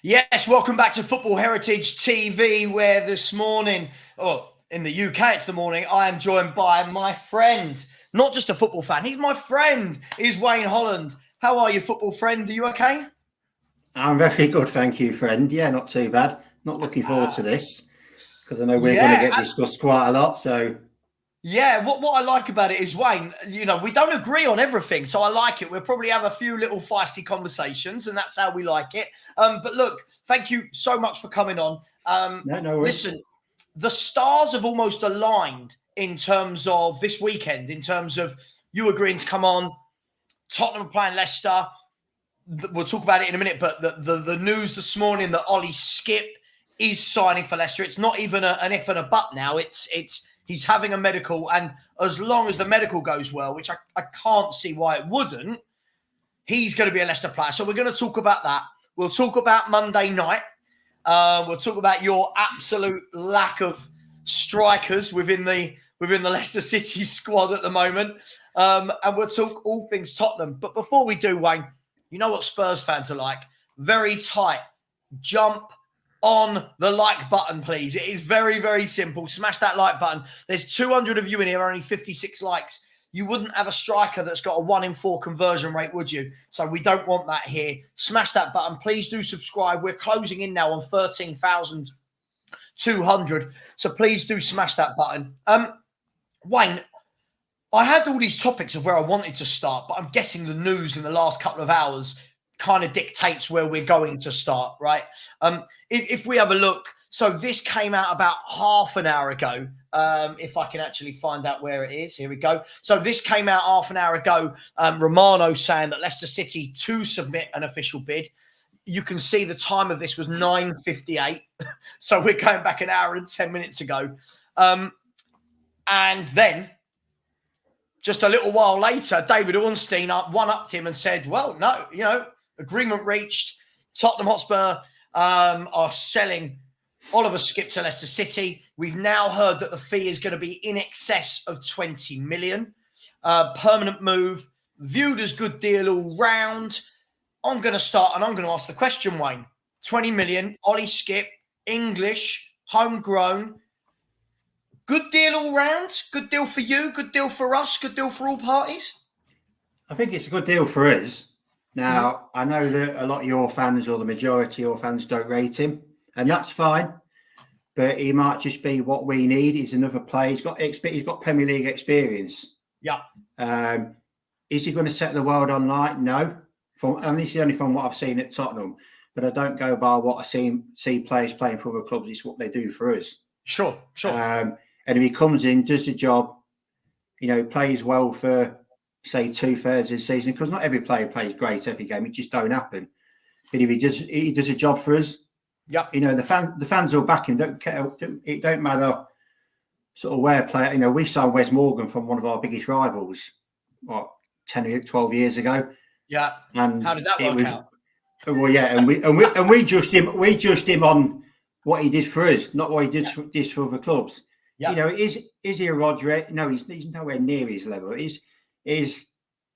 Yes, welcome back to Football Heritage TV, where this morning, in the UK it's the morning, I am joined by my friend, not just a football fan, he's my friend, is Wayne Holland. How are you, football friend? Are you okay? I'm very good, thank you, friend. Yeah, not too bad. Not looking forward to this, because I know we're going to get discussed quite a lot, so... Yeah, what I like about it is, Wayne, we don't agree on everything, so I like it. We'll probably have a few little feisty conversations, and that's how we like it. But look, thank you so much for coming on. No worries. Listen, the stars have almost aligned in terms of this weekend, in terms of you agreeing to come on. Tottenham are playing Leicester. We'll talk about it in a minute, but the news this morning that Ollie Skipp is signing for Leicester. It's not even an if and a but now. It's he's having a medical, and as long as the medical goes well, which I can't see why it wouldn't, he's going to be a Leicester player. So we're going to talk about that. We'll talk about Monday night. We'll talk about your absolute lack of strikers within the Leicester City squad at the moment. And we'll talk all things Tottenham. But before we do, Wayne, you know what Spurs fans are like. Very tight. Jump on the like button, please. It is very, very simple. Smash that like button. There's 200 of you in here, only 56 likes. You wouldn't have a striker that's got a 1 in 4 conversion rate, would you? So we don't want that here. Smash that button. Please do subscribe. We're closing in now on 13,200. So please do smash that button. Wayne, I had all these topics of where I wanted to start, but I'm guessing the news in the last couple of hours kind of dictates where we're going to start, right? If we have a look, so this came out about half an hour ago. If I can actually find out where it is. Here we go. So this came out half an hour ago. Romano saying that Leicester City to submit an official bid. You can see the time of this was 9:58. So we're going back an hour and 10 minutes ago. And then just a little while later, David Ornstein one-upped him and said, well, no, agreement reached. Tottenham Hotspur are selling Oliver Skipp to Leicester City. We've now heard that the fee is going to be in excess of 20 million. Permanent move, viewed as good deal all round. I'm going to start and I'm going to ask the question, Wayne. 20 million, Ollie Skipp, English, homegrown. Good deal all round? Good deal for you? Good deal for us? Good deal for all parties? I think it's a good deal for us. Now, I know that a lot of your fans, or the majority of your fans, don't rate him, and that's fine. But he might just be what we need. He's another player. He's got Premier League experience. Yeah. Is he going to set the world on light? No. And this is only from what I've seen at Tottenham. But I don't go by what I see players playing for other clubs. It's what they do for us. Sure. And if he comes in, does the job, plays well for, say, 2/3 of the season, because not every player plays great every game. It just don't happen. But if he does a job for us, yeah, the fans will back him. It don't matter sort of where player. We signed Wes Morgan from one of our biggest rivals, 10, 12 years ago. Yeah. And how did that work out? Well, yeah, and we judged him on what he did for us, not what he did for other clubs. Yeah. Is he a Rodri? No, he's nowhere near his level. Is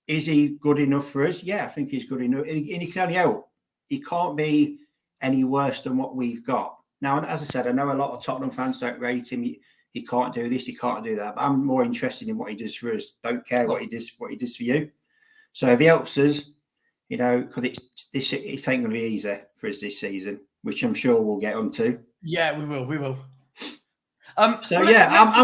he good enough for us? Yeah, I think he's good enough. And he can only help. He can't be any worse than what we've got. Now, as I said, I know a lot of Tottenham fans don't rate him. He can't do this, he can't do that. But I'm more interested in what he does for us. Don't care what he does for you. So if he helps us, because it ain't going to be easy for us this season, which I'm sure we'll get onto. Yeah, we will. I'm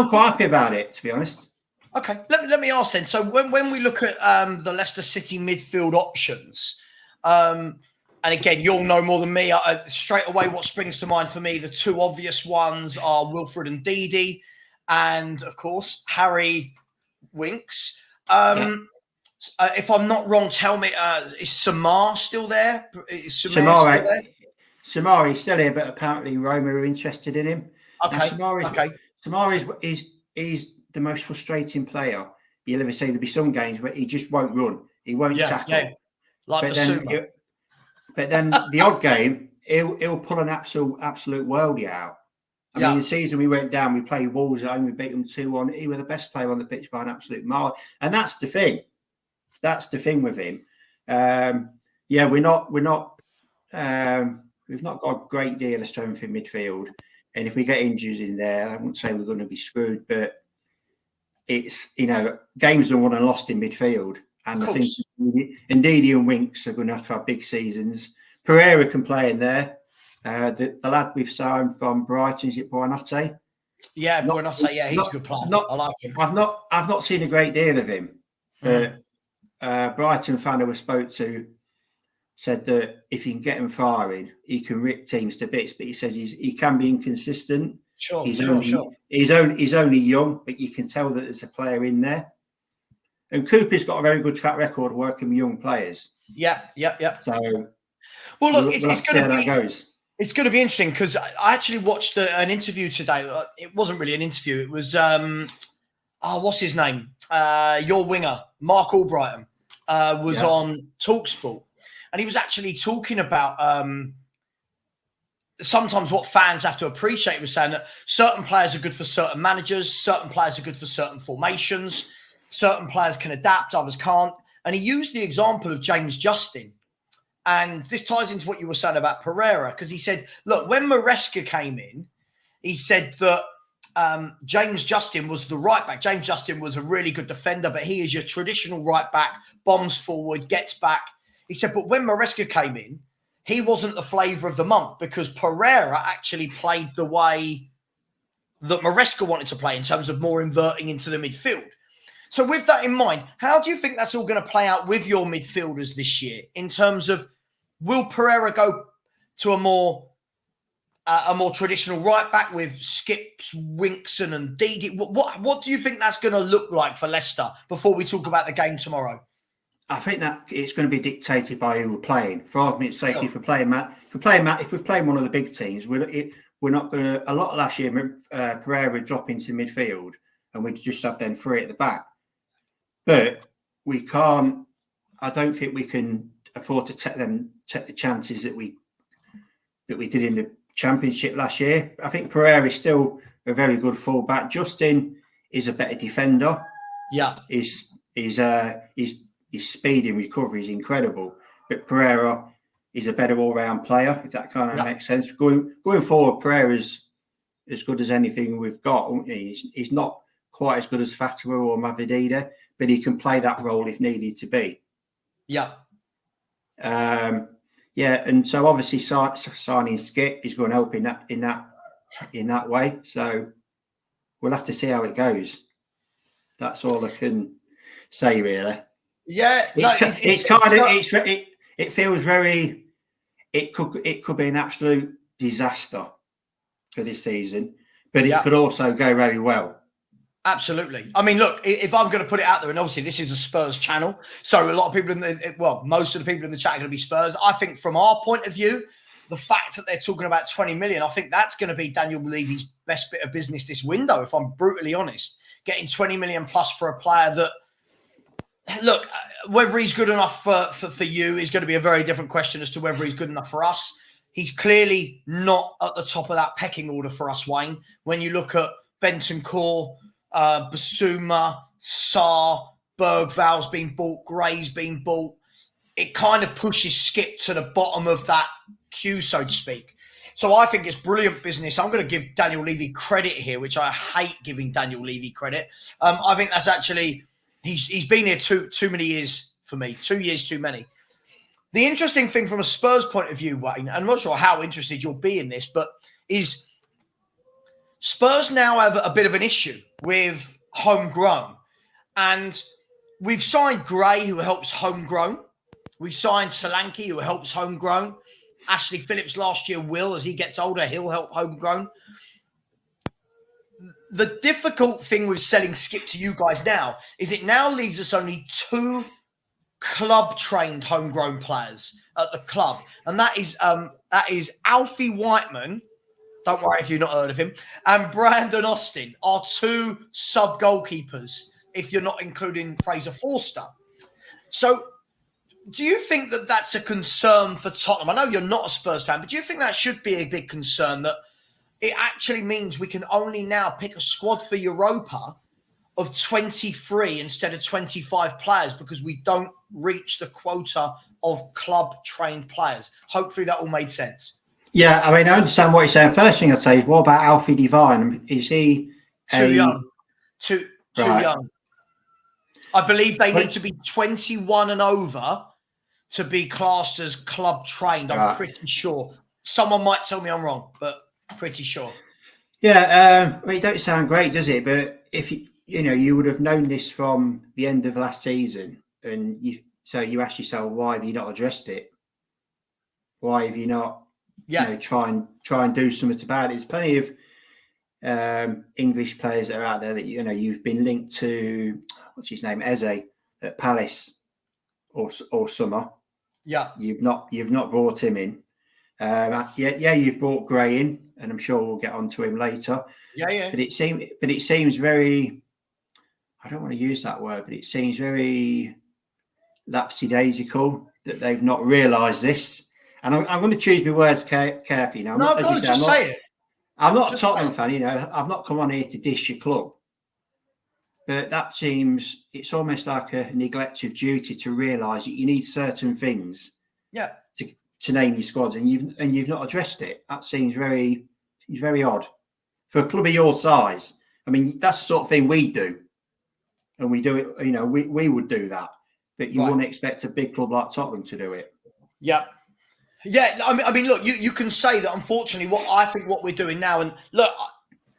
quite happy about it, to be honest. Okay, let me ask then. So when we look at the Leicester City midfield options, and again, you'll know more than me. Straight away, what springs to mind for me, the two obvious ones are Wilfred and Ndidi, and of course Harry Winks. If I'm not wrong, tell me, is Samar still there? Samar is still here, but apparently Roma are interested in him. Okay. Samar is the most frustrating player you'll ever see. There'll be some games where he just won't run. He won't tackle. Yeah. But then the odd game, he'll pull an absolute worldie out. I mean, the season we went down, we played Wolves at home, we beat them 2-1. He was the best player on the pitch by an absolute mile. And that's the thing. That's the thing with him. We're not We've not got a great deal of strength in midfield. And if we get injuries in there, I wouldn't say we're going to be screwed, but it's, games are won and lost in midfield. And I think Ndidi and Winks are going to have big seasons. Pereira can play in there. The lad we've signed from Brighton, is it Buonanotte? Yeah, Buonanotte. Yeah, he's a good player. I like him. I've not seen a great deal of him. Brighton fan who I spoke to said that if he can get him firing, he can rip teams to bits. But he says he can be inconsistent. Sure. He's only young, but you can tell that there's a player in there. And Cooper's got a very good track record of working with young players. Yeah. So, well, look, it's going to be. It's going to be interesting because I actually watched an interview today. It wasn't really an interview. It was, what's his name? Your winger, Mark Albrighton, was on TalkSport. And he was actually talking about sometimes what fans have to appreciate. He was saying that certain players are good for certain managers, certain players are good for certain formations, certain players can adapt, others can't. And he used the example of James Justin. And this ties into what you were saying about Pereira, because he said, look, when Maresca came in, he said that James Justin was the right back. James Justin was a really good defender, but he is your traditional right back, bombs forward, gets back. He said, but when Maresca came in, he wasn't the flavour of the month because Pereira actually played the way that Maresca wanted to play in terms of more inverting into the midfield. So with that in mind, how do you think that's all going to play out with your midfielders this year in terms of will Pereira go to a more traditional right back with Skipp, Winkson and Ndidi? What do you think that's going to look like for Leicester before we talk about the game tomorrow? I think that it's going to be dictated by who we're playing. For argument's sake, if we're playing one of the big teams, we're not going to. A lot last year, Pereira would drop into midfield, and we'd just have them three at the back. But we can't. I don't think we can afford to take the chances that we did in the Championship last year. I think Pereira is still a very good fullback. Justin is a better defender. Yeah, his speed in recovery is incredible. But Pereira is a better all-round player, if that kind of makes sense. Going forward, Pereira's as good as anything we've got. He's not quite as good as Fatima or Mavidida, but he can play that role if needed to be. Yeah. And so obviously signing Skipp is going to help in that way. So we'll have to see how it goes. That's all I can say, really. Yeah, it feels very. It could be an absolute disaster for this season, but it could also go very well. Absolutely. I mean, look, if I'm going to put it out there, and obviously this is a Spurs channel, so a lot of people most of the people in the chat are going to be Spurs. I think from our point of view, the fact that they're talking about 20 million, I think that's going to be Daniel Levy's best bit of business this window, if I'm brutally honest. Getting 20 million plus for a player that, look, whether he's good enough for you is going to be a very different question as to whether he's good enough for us. He's clearly not at the top of that pecking order for us, Wayne. When you look at Bentancur, Basuma, Sarr, Bergval's been bought, Gray's been bought, it kind of pushes Skipp to the bottom of that queue, so to speak. So I think it's brilliant business. I'm going to give Daniel Levy credit here, which I hate giving Daniel Levy credit. I think that's actually, he's been here too many years for me, 2 years too many. The interesting thing from a Spurs point of view, Wayne, and I'm not sure how interested you'll be in this, but is Spurs now have a bit of an issue with homegrown. And we've signed Gray, who helps homegrown. We've signed Solanke, who helps homegrown. Ashley Phillips last year will. As he gets older, he'll help homegrown. The difficult thing with selling Skipp to you guys now is it now leaves us only 2 club-trained homegrown players at the club. And that is Alfie Whiteman, don't worry if you've not heard of him, and Brandon Austin are 2 sub-goalkeepers, if you're not including Fraser Forster. So do you think that that's a concern for Tottenham? I know you're not a Spurs fan, but do you think that should be a big concern, that it actually means we can only now pick a squad for Europa of 23 instead of 25 players because we don't reach the quota of club-trained players? Hopefully that all made sense. Yeah, I mean, I understand what you're saying. First thing I'd say is, what about Alfie Devine? Is he too young? Too young. I believe they need to be 21 and over to be classed as club trained. I'm pretty sure. Someone might tell me I'm wrong, but pretty sure. Yeah, well, it don't sound great, does it? But if you would have known this from the end of last season, and you ask yourself, why have you not addressed it? Why have you not, try and do something about it? There's plenty of English players that are out there that you've been linked to. What's his name? Eze at Palace or Summer. Yeah, you've not brought him in. You've brought Gray in, and I'm sure we'll get onto him later. Yeah. But it seems very. I don't want to use that word, but it seems very lapsidaisical that they've not realised this. And I'm going to choose my words carefully now. Say it. I'm not a Tottenham fan. I've not come on here to dish your club. But that seems, it's almost like a neglect of duty to realise that you need certain things. Yeah. To name your squads, and you've not addressed it. That seems very odd for a club of your size. I mean, that's the sort of thing we do, and we do it. We would do that, but you wouldn't expect a big club like Tottenham to do it. Yeah. I mean, look, you can say that. Unfortunately, what we're doing now, and look,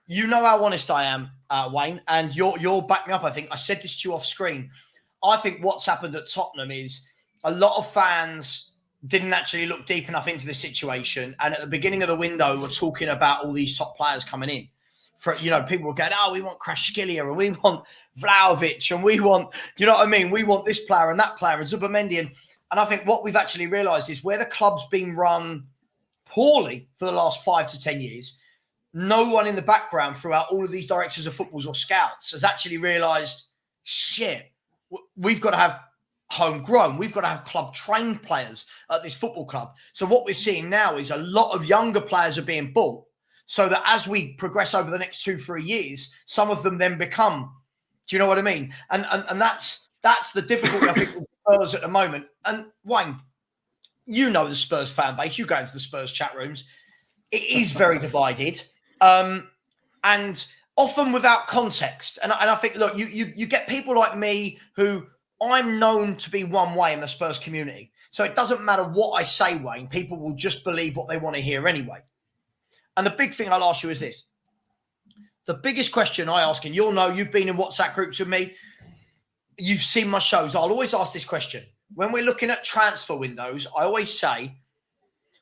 how honest I am, Wayne, and you'll back me up. I think I said this to you off screen. I think what's happened at Tottenham is a lot of fans didn't actually look deep enough into the situation. And at the beginning of the window, we're talking about all these top players coming in. People were going, we want Krashkilia and we want Vlahovic and we want, you know what I mean? We want this player and that player and Zubamendi. And I think what we've actually realised is where the club's been run poorly for the last 5 to 10 years, no one in the background throughout all of these directors of footballs or scouts has actually realised, shit, we've got to have homegrown. We've got to have club trained players at this football club. So what we're seeing now is a lot of younger players are being bought so that as we progress over the next 2-3 years, some of them then become, do you know what I mean? And that's the difficulty I think with Spurs at the moment. And Wayne, the Spurs fan base, you go into the Spurs chat rooms, it is very divided. And often without context. And I think, look, you get people like me who I'm known to be one way in the Spurs community. So it doesn't matter what I say, Wayne, people will just believe what they want to hear anyway. And the big thing I'll ask you is this. The biggest question I ask, and you've been in WhatsApp groups with me, you've seen my shows, I'll always ask this question. When we're looking at transfer windows, I always say,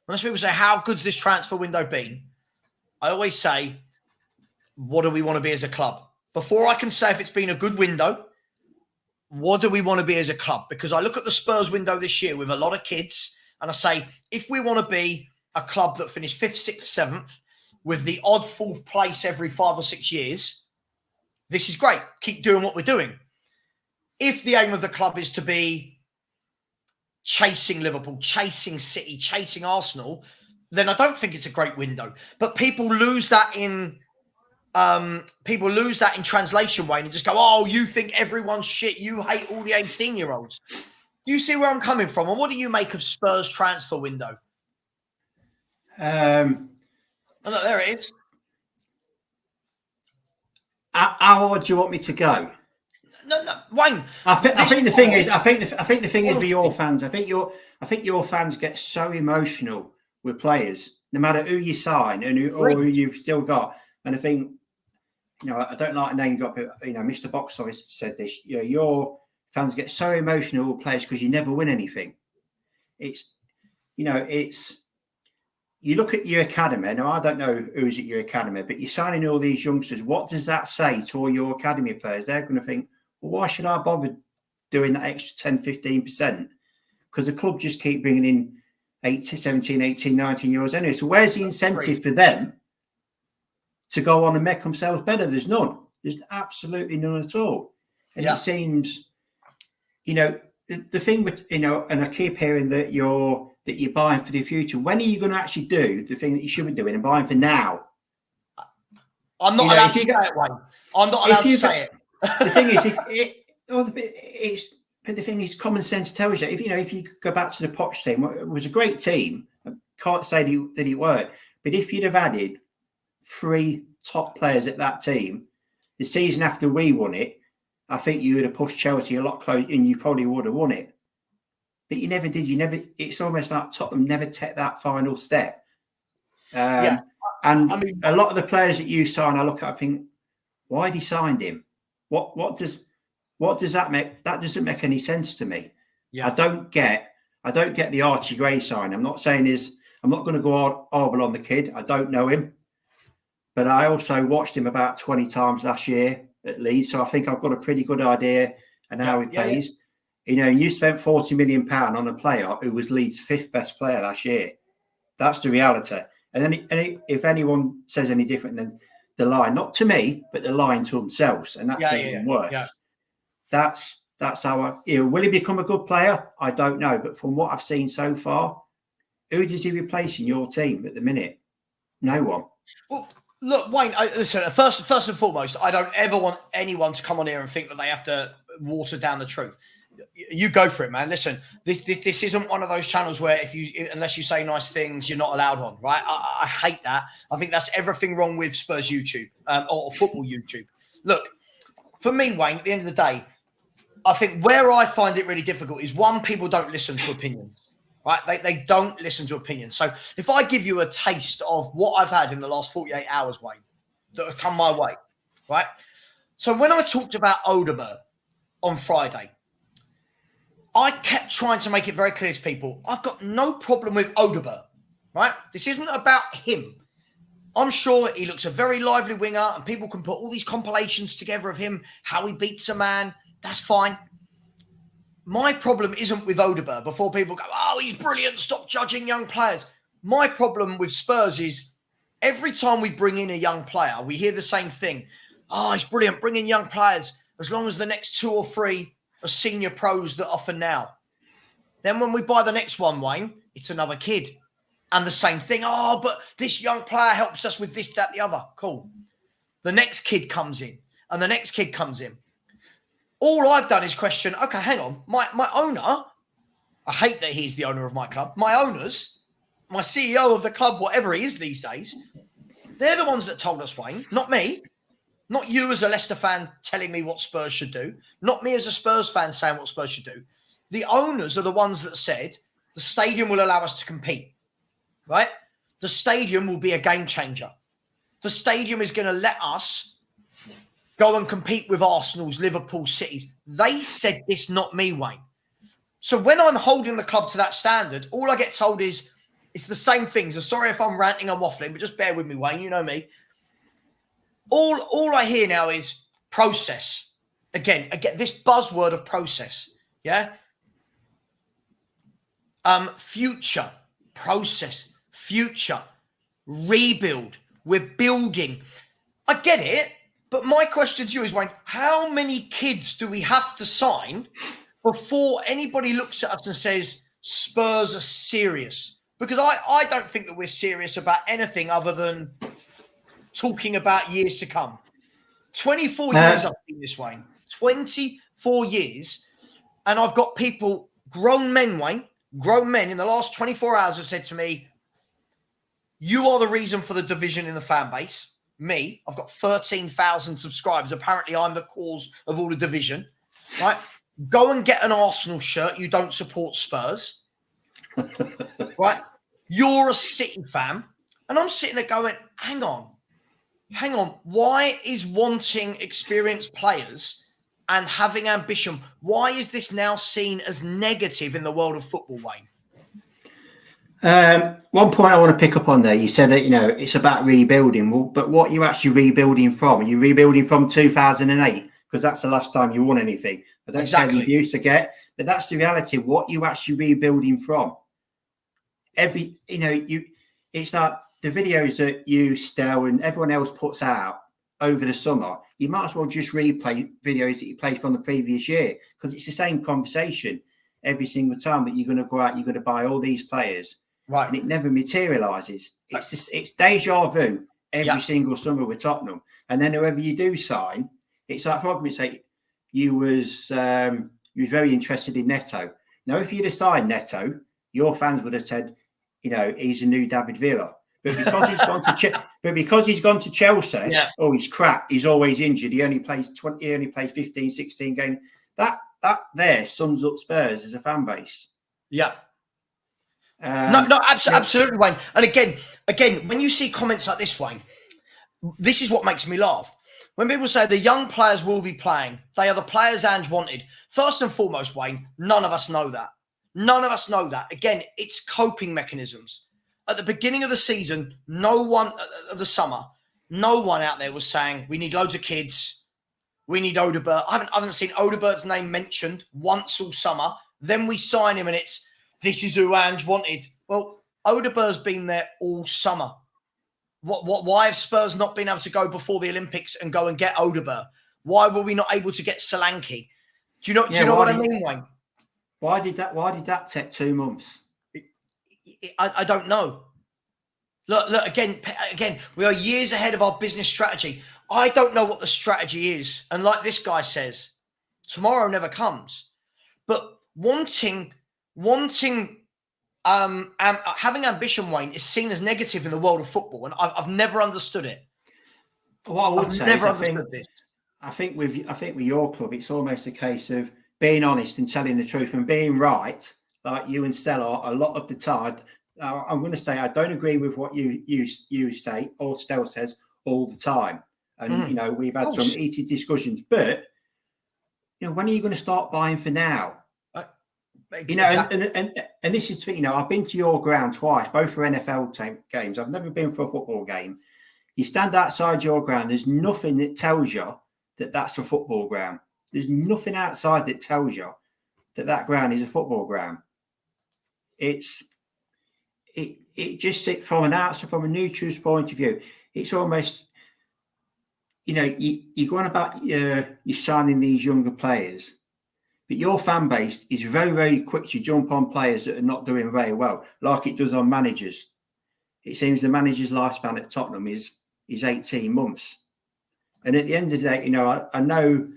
when people say, how good's this transfer window been? I always say, what do we want to be as a club? Before I can say if it's been a good window, what do we want to be as a club? Because I look at the Spurs window this year with a lot of kids and I say, if we want to be a club that finished 5th, 6th, 7th with the odd 4th place every 5 or 6 years, this is great. Keep doing what we're doing. If the aim of the club is to be chasing Liverpool, chasing City, chasing Arsenal, then I don't think it's a great window. But people lose that in translation, Wayne, and just go, oh, you think everyone's shit. You hate all the 18-year-olds. Do you see where I'm coming from? And what do you make of Spurs transfer window? Oh, look, there it is. How hard do you want me to go? No, Wayne. I think the thing is with your fans. I think your fans get so emotional with players, no matter who you sign and who you've still got. And I think, I don't like a name drop. Mr. Box Office said this. Your fans get so emotional with players because you never win anything. It's you look at your academy. Now I don't know who's at your academy, but you're signing all these youngsters. What does that say to all your academy players? They're going to think, well, why should I bother doing that extra 10, 15%? Because the club just keep bringing in 17, 18, 19 euros anyway. So where's the incentive for them to go on and make themselves better? There's none. There's absolutely none at all. And it seems, the thing with, and I keep hearing that you're buying for the future. When are you going to actually do the thing that you should be doing and buying for now? I'm not allowed to say it, Wayne. I'm not allowed to say it. The thing is, but the thing is, common sense tells you. If you go back to the Poch team, it was a great team. can't say that it worked. But if you'd have added 3 top players at that team, the season after we won it, I think you would have pushed Chelsea a lot closer, and you probably would have won it. But you never did. It's almost like Tottenham never took that final step. And I mean, a lot of the players that you sign, I look at, I think, why had he signed him? What does that make? That doesn't make any sense to me. Yeah. I don't get the Archie Gray sign. I'm not going to go horrible on the kid. I don't know him, but I also watched him about 20 times last year at Leeds, so I think I've got a pretty good idea on how he plays. Yeah. You know, you spent £40 million on a player who was Leeds' 5th best player last year. That's the reality. And then if anyone says any different, then the line, not to me, but the line to themselves, and that's even worse. Yeah. That's how will he become a good player? I don't know, but from what I've seen so far, who does he replace in your team at the minute? No one. Well, look, Wayne. Listen. First and foremost, I don't ever want anyone to come on here and think that they have to water down the truth. You go for it, man. Listen, this isn't one of those channels where unless you say nice things, you're not allowed on, right? I hate that. I think that's everything wrong with Spurs YouTube or football YouTube. Look, for me, Wayne, at the end of the day, I think where I find it really difficult is, one, people don't listen to opinions, right? They don't listen to opinions. So if I give you a taste of what I've had in the last 48 hours, Wayne, that have come my way, right? So when I talked about Odegaard on Friday, I kept trying to make it very clear to people, I've got no problem with Odegaard, right? This isn't about him. I'm sure he looks a very lively winger, and people can put all these compilations together of him, how he beats a man. That's fine. My problem isn't with Odegaard. Before people go, oh, he's brilliant, stop judging young players. My problem with Spurs is every time we bring in a young player, we hear the same thing. Oh, he's brilliant, bring in young players, as long as the next 2 or 3 are senior pros that offer now. Then when we buy the next one, Wayne, it's another kid. And the same thing. Oh, but this young player helps us with this, that, the other. Cool. The next kid comes in, and the next kid comes in. All I've done is question, okay, hang on. My owner, I hate that he's the owner of my club. My owners, my CEO of the club, whatever he is these days, they're the ones that told us, Wayne, not me. Not you as a Leicester fan telling me what Spurs should do. Not me as a Spurs fan saying what Spurs should do. The owners are the ones that said the stadium will allow us to compete, right? The stadium will be a game changer. The stadium is going to let us go and compete with Arsenal's, Liverpool, Cities. They said this, not me, Wayne. So when I'm holding the club to that standard, all I get told is it's the same things. I'm sorry if I'm ranting, I'm waffling, but just bear with me, Wayne. You know me. All I hear now is process. Again, this buzzword of process. Yeah. Future, process, future, rebuild. We're building. I get it, but my question to you is, Wayne, how many kids do we have to sign before anybody looks at us and says Spurs are serious? Because I don't think that we're serious about anything other than talking about years to come. 24 years I've been this, Wayne. 24 years. And I've got people, grown men, Wayne, grown men in the last 24 hours have said to me, you are the reason for the division in the fan base. Me, I've got 13,000 subscribers. Apparently I'm the cause of all the division, right? Go and get an Arsenal shirt. You don't support Spurs, right? You're a City fan. And I'm sitting there going, hang on. Why is wanting experienced players and having ambition, why is this now seen as negative in the world of football, Wayne? One point I want to pick up on there, you said that, it's about rebuilding. Well, but what are you actually rebuilding from? Are you rebuilding from 2008? Because that's the last time you won anything. I don't care the abuse I get, but that's the reality. What are you actually rebuilding from? It's like the videos that you, Stel, and everyone else puts out over the summer. You might as well just replay videos that you played from the previous year, because it's the same conversation every single time that you're going to go out, you're going to buy all these players. Right. And it never materialises. It's deja vu every single summer with Tottenham. And then whoever you do sign, it's like, for argument's sake, you was very interested in Neto. Now, if you'd have signed Neto, your fans would have said, he's a new David Villa. But because he's gone to Chelsea, oh, he's crap. He's always injured. He only plays 15, 16 games. That there sums up Spurs as a fan base. Yeah. Absolutely, Wayne. And again, when you see comments like this, Wayne, this is what makes me laugh. When people say the young players will be playing, they are the players Ange wanted. First and foremost, Wayne, none of us know that. None of us know that. Again, it's coping mechanisms. At the beginning of the season, of the summer, no one out there was saying, we need loads of kids. We need Odegaard. I haven't seen Odegaard's name mentioned once all summer. Then we sign him and this is who Ange wanted. Well, Odegaard's been there all summer. Why have Spurs not been able to go before the Olympics and go and get Odegaard? Why were we not able to get Solanke? Do you know what I mean, Wayne? Why did that take 2 months? I don't know. Look again, we are years ahead of our business strategy. I don't know what the strategy is. And like this guy says, tomorrow never comes. But having ambition, Wayne, is seen as negative in the world of football, and I've never understood it. What I would say is, I think with your club, it's almost a case of being honest and telling the truth and being right, like you and Stella are a lot of the time. I'm going to say I don't agree with what you say or Stella says all the time, and we've had some heated discussions. But when are you going to start buying for now? And this is, I've been to your ground twice, both for NFL games. I've never been for a football game. You stand outside your ground, there's nothing that tells you that that's a football ground. There's nothing outside that tells you that ground is a football ground. It just sits from an outside, from a neutral point of view. It's almost, you're going about you're signing these younger players. But your fan base is very, very quick to jump on players that are not doing very well, like it does on managers. It seems the manager's lifespan at Tottenham is 18 months. And at the end of the day, I know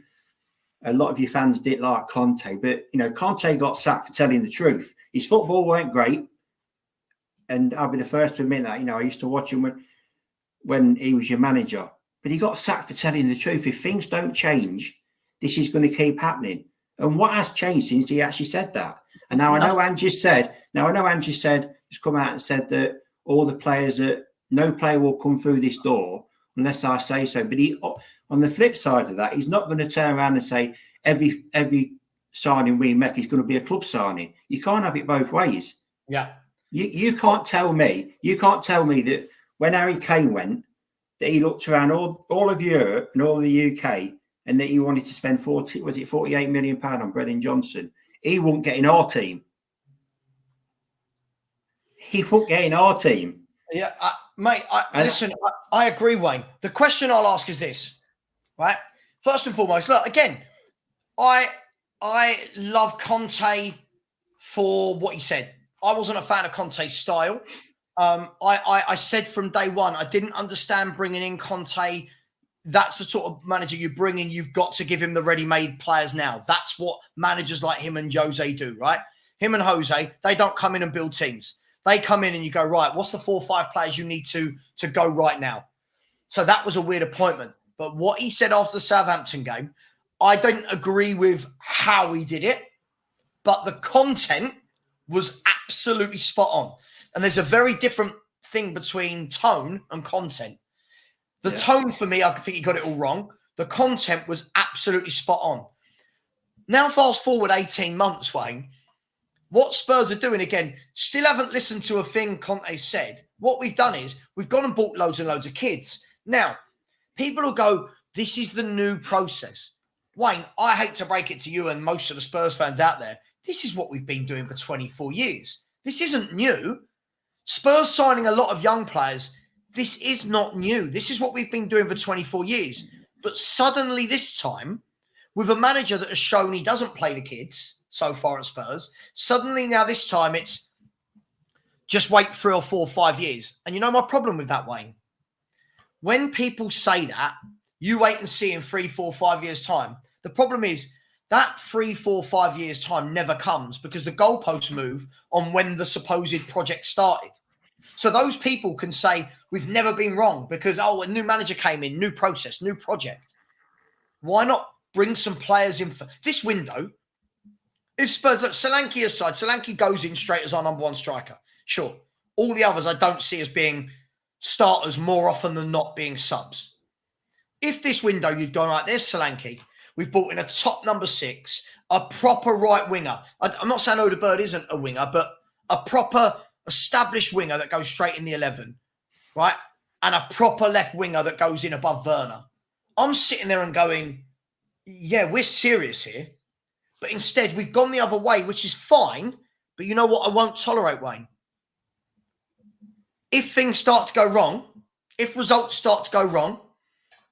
a lot of your fans didn't like Conte, but, Conte got sacked for telling the truth. His football weren't great. And I'll be the first to admit that. I used to watch him when he was your manager. But he got sacked for telling the truth. If things don't change, this is going to keep happening. And what has changed since he actually said that? And now I know Ange has come out and said that all the players, that no player will come through this door unless I say so. But on the flip side of that, he's not going to turn around and say every signing we make is going to be a club signing. You can't have it both ways. Yeah. You can't tell me that when Harry Kane went, that he looked around all of Europe and all the UK and that he wanted to spend 48 million pounds on Brennan Johnson. He won't get in our team. Yeah, mate, listen, I agree, Wayne. The question I'll ask is this, right? First and foremost, look, again, I love Conte for what he said. I wasn't a fan of Conte's style. I said from day one, I didn't understand bringing in Conte. That's the sort of manager you bring in. You've got to give him the ready-made players now. That's what managers like him and Jose do, right? Him and Jose, they don't come in and build teams. They come in and you go, right, what's the 4 or 5 players you need to go right now? So that was a weird appointment. But what he said after the Southampton game, I didn't agree with how he did it, but the content was absolutely spot on. And there's a very different thing between tone and content. The tone for me, I think he got it all wrong. The content was absolutely spot on. Now, fast forward 18 months, Wayne, what Spurs are doing, again, still haven't listened to a thing Conte said. What we've done is we've gone and bought loads and loads of kids. Now, people will go, this is the new process. Wayne, I hate to break it to you and most of the Spurs fans out there. This is what we've been doing for 24 years. This isn't new. Spurs signing a lot of young players. This is not new. This is what we've been doing for 24 years. But suddenly this time, with a manager that has shown he doesn't play the kids so far at Spurs, suddenly now this time it's just wait 3 or 4 or 5 years. And you know my problem with that, Wayne? When people say that, you wait and see in 3, 4, 5 years' time. The problem is that 3, 4, 5 years time never comes because the goalposts move on when the supposed project started. So those people can say, we've never been wrong because, oh, a new manager came in, new process, new project. Why not bring some players in for this window? If Spurs, look, Solanke aside, Solanke goes in straight as our number one striker. Sure. All the others I don't see as being starters more often than not being subs. If this window you'd go, right, there's Solanke. We've brought in a top number 6, a proper right winger. I'm not saying Odegaard isn't a winger, but a proper established winger that goes straight in the 11, right? And a proper left winger that goes in above Werner. I'm sitting there and going, yeah, we're serious here. But instead, we've gone the other way, which is fine. But you know what I won't tolerate, Wayne? If things start to go wrong, if results start to go wrong,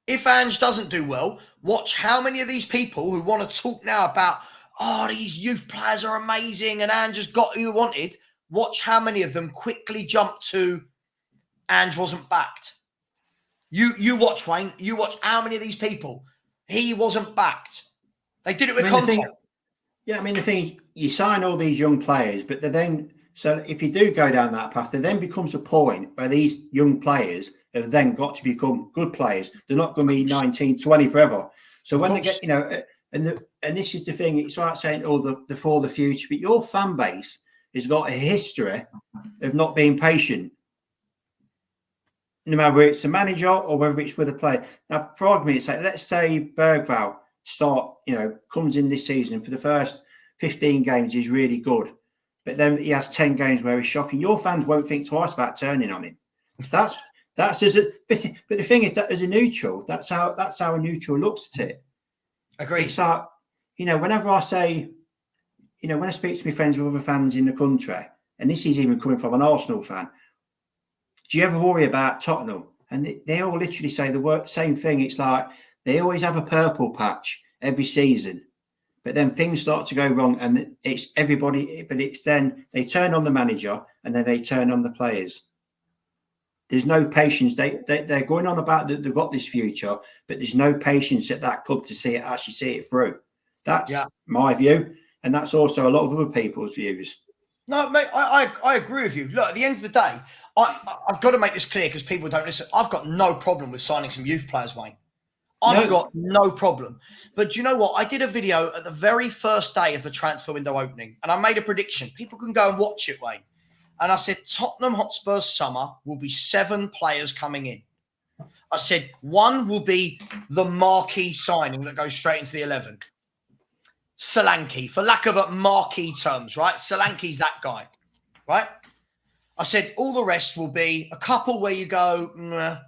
if Ange doesn't do well, watch how many of these people who want to talk now about, oh, these youth players are amazing and Ange has got who he wanted. Watch how many of them quickly jump to Ange wasn't backed. You watch, Wayne. You watch how many of these people, he wasn't backed. They did it with Conte. Yeah, I mean, the thing is, you sign all these young players, but so if you do go down that path, there then becomes a point where these young players have then got to become good players. They're not going to be 19, 20 forever. So when they get, and this is the thing, it's like saying, oh, the for the future, but your fan base has got a history of not being patient. No matter whether it's the manager or whether it's with a player. Now, for argument's sake, let's say Bergvall comes in this season for the first 15 games, he's really good. But then he has 10 games where he's shocking. Your fans won't think twice about turning on him. But the thing is that as a neutral, that's how a neutral looks at it. Agreed. It's like, whenever I say, when I speak to my friends with other fans in the country, and this is even coming from an Arsenal fan, do you ever worry about Tottenham? And they all literally say the same thing. It's like they always have a purple patch every season. But then things start to go wrong and it's everybody, but it's then they turn on the manager and then they turn on the players. There's no patience. They're going on about that they've got this future, but there's no patience at that club to actually see it through. That's my view. And that's also a lot of other people's views. No, mate, I agree with you. Look, at the end of the day, I've got to make this clear because people don't listen. I've got no problem with signing some youth players, Wayne. I've got no problem. But do you know what? I did a video at the very first day of the transfer window opening, and I made a prediction. People can go and watch it, Wayne. And I said, Tottenham Hotspur's summer will be 7 players coming in. I said, 1 will be the marquee signing that goes straight into the 11. Solanke, for lack of a marquee terms, right? Solanke's that guy, right? I said, all the rest will be a couple where you go,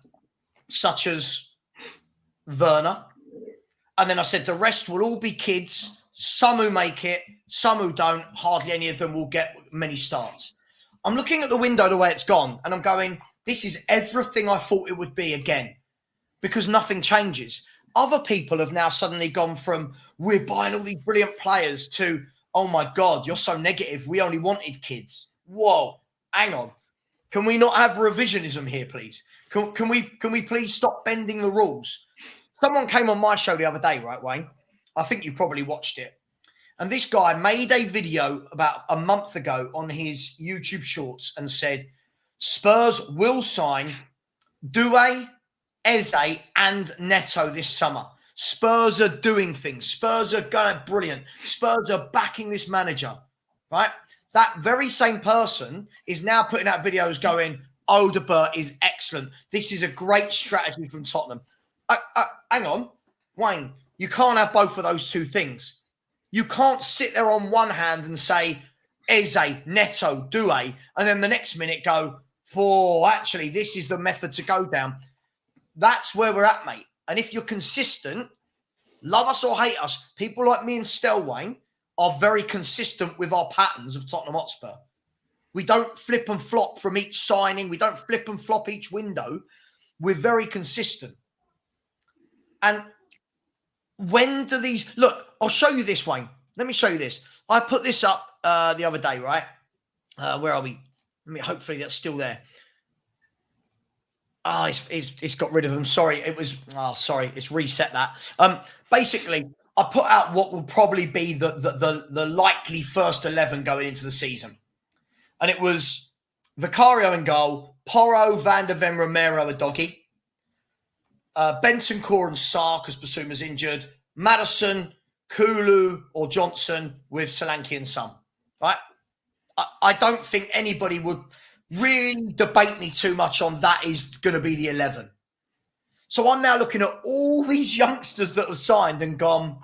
such as Werner. And then I said the rest will all be kids, some who make it, some who don't. Hardly any of them will get many starts. I'm looking at the window the way it's gone and I'm going, this is everything I thought it would be again because nothing changes. Other people have now suddenly gone from we're buying all these brilliant players to, oh my God, you're so negative. We only wanted kids. Whoa, hang on. Can we not have revisionism here, please? Can we please stop bending the rules? Someone came on my show the other day, right, Wayne? I think you probably watched it. And this guy made a video about a month ago on his YouTube Shorts and said, Spurs will sign Doué, Eze and Neto this summer. Spurs are doing things. Spurs are going brilliant. Spurs are backing this manager, right? That very same person is now putting out videos going, Odegaard is excellent. This is a great strategy from Tottenham. Hang on, Wayne, you can't have both of those two things. You can't sit there on one hand and say, Eze, Neto, Doué, and then the next minute go, oh, actually, this is the method to go down. That's where we're at, mate. And if you're consistent, love us or hate us, people like me and Stel, Wayne, are very consistent with our patterns of Tottenham Hotspur. We don't flip and flop from each signing. We don't flip and flop each window. We're very consistent. And when do these... Look, I'll show you this, Wayne. Let me show you this. I put this up the other day, right? Where are we? Hopefully that's still there. Oh, it's got rid of them. Sorry, it was... Oh, sorry, it's reset that. Basically, I put out what will probably be the likely first 11 going into the season. And it was Vicario in goal, Porro, Van der Ven, Romero, Udogie, Bentancur and Sarr, because Basuma's injured, Maddison, Kulu or Johnson with Solanke and Son. Right? I don't think anybody would really debate me too much on that is going to be the 11. So I'm now looking at all these youngsters that have signed and gone,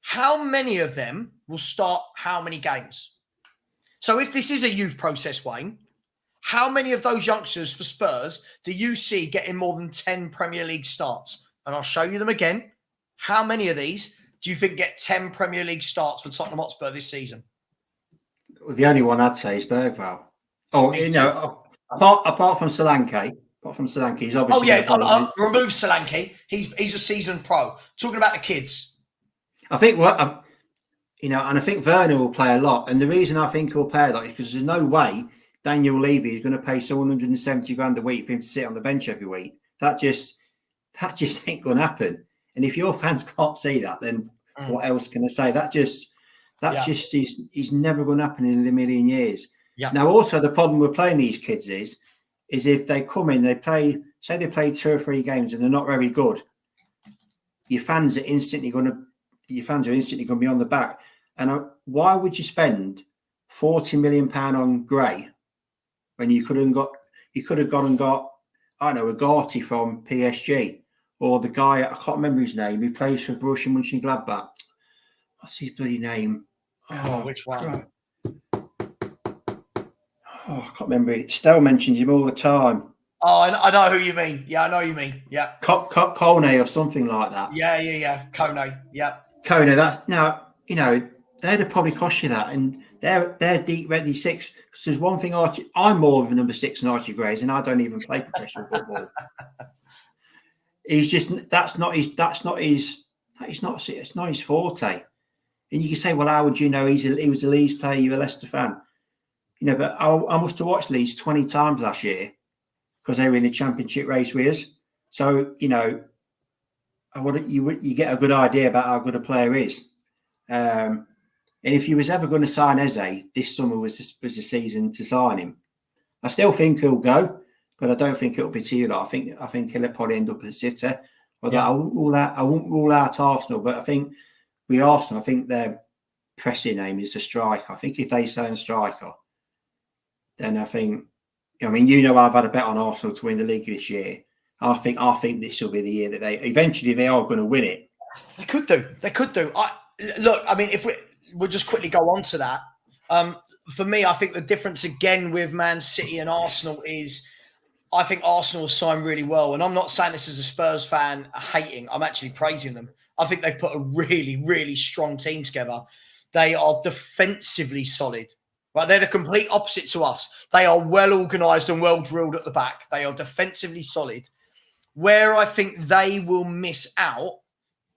how many of them will start how many games? So if this is a youth process, Wayne, how many of those youngsters for Spurs do you see getting more than 10 Premier League starts? And I'll show you them again. How many of these do you think get 10 Premier League starts for Tottenham Hotspur this season? Well, the only one I'd say is Bergvall. Oh, apart from Solanke. He's obviously. Oh yeah, remove Solanke. He's a seasoned pro. Talking about the kids. I think and I think Werner will play a lot. And the reason I think he'll play a lot is because there's no way Daniel Levy is going to pay someone 170 grand a week for him to sit on the bench every week. That just ain't going to happen. And if your fans can't see that, then what else can I say? That just is never going to happen in a million years. Yeah. Now, also the problem with playing these kids is if they come in, they play 2 or 3 games and they're not very good, your fans are instantly going to be on the back. And why would you spend £40 million on Gray when you could have gone and got, I don't know, Ugarte from PSG, or the guy, I can't remember his name, he plays for Borussia Mönchengladbach. What's his bloody name? Oh, which one? I can't remember it. Stell mentions him all the time. Oh, I know who you mean. Yeah, I know who you mean. Yeah. Kone or something like that. Yeah. Kone. Yeah. Kone, that's now, they'd have probably cost you that. And they're deep ready 6. Because there's one thing, Archie, I'm more of a number 6 than Archie Grays, and I don't even play professional football. He's just it's not his forte. And you can say, well, how would you know he was a Leeds player, you're a Leicester fan? But I must have watched Leeds 20 times last year because they were in the championship race with us. So, you get a good idea about how good a player is. And if you was ever going to sign Eze, this summer was the season to sign him. I still think he'll go, but I don't think it'll be too lot. I think he'll probably end up at City. Although I won't rule out Arsenal, but I think with Arsenal, I think their pressing name is the striker. I think if they sign a striker, then I think, I've had a bet on Arsenal to win the league this year. I think this will be the year that they are going to win it. They could do. If we'll just quickly go on to that. For me, I think the difference again with Man City and Arsenal is I think Arsenal signed really well. And I'm not saying this as a Spurs fan hating. I'm actually praising them. I think they've put a really, really strong team together. They are defensively solid. Right, they're the complete opposite to us. They are well organised and well drilled at the back. They are defensively solid. Where I think they will miss out,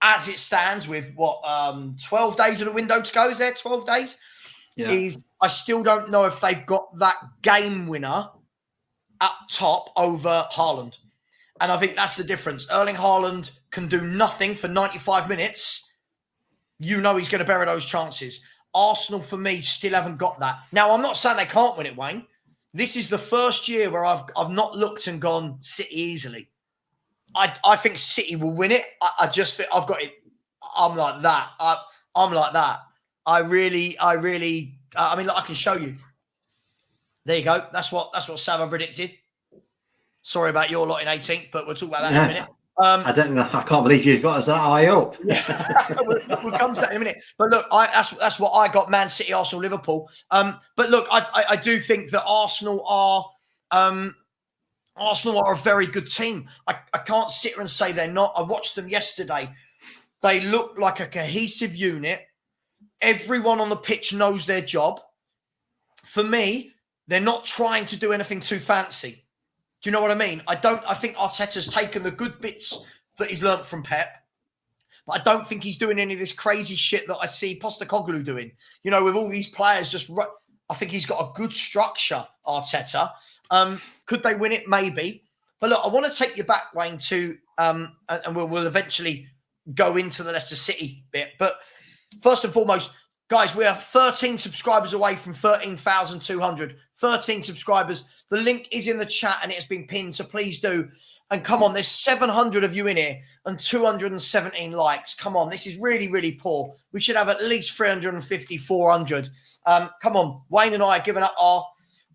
as it stands with 12 days of the window to go, is there 12 days? Yeah. Is I still don't know if they've got that game winner up top over Haaland. And I think that's the difference. Erling Haaland can do nothing for 95 minutes. He's going to bury those chances. Arsenal, for me, still haven't got that. Now, I'm not saying they can't win it, Wayne. This is the first year where I've not looked and gone City easily. I think City will win it. I just think I've got it. I'm like that. I'm like that. I can show you. There you go. That's what Savva predicted. Sorry about your lot in 18th, but we'll talk about that in a minute. I don't know. I can't believe you've got us that high up. We'll come to that in a minute. But look, that's what I got: Man City, Arsenal, Liverpool. But look, I do think that Arsenal are a very good team. I can't sit here and say they're not. I watched them yesterday. They look like a cohesive unit. Everyone on the pitch knows their job. For me, they're not trying to do anything too fancy. Do you know what I mean? I think Arteta's taken the good bits that he's learnt from Pep, but I don't think he's doing any of this crazy shit that I see Postecoglou doing. With all these players I think he's got a good structure, Arteta. Could they win it? Maybe. But look, I want to take you back, Wayne, to, and we'll eventually go into the Leicester City bit. But first and foremost, guys, we are 13 subscribers away from 13,200. 13 subscribers. The link is in the chat and it has been pinned, so please do. And come on, there's 700 of you in here and 217 likes. Come on, this is really, really poor. We should have at least 350, 400. Come on, Wayne and I are giving up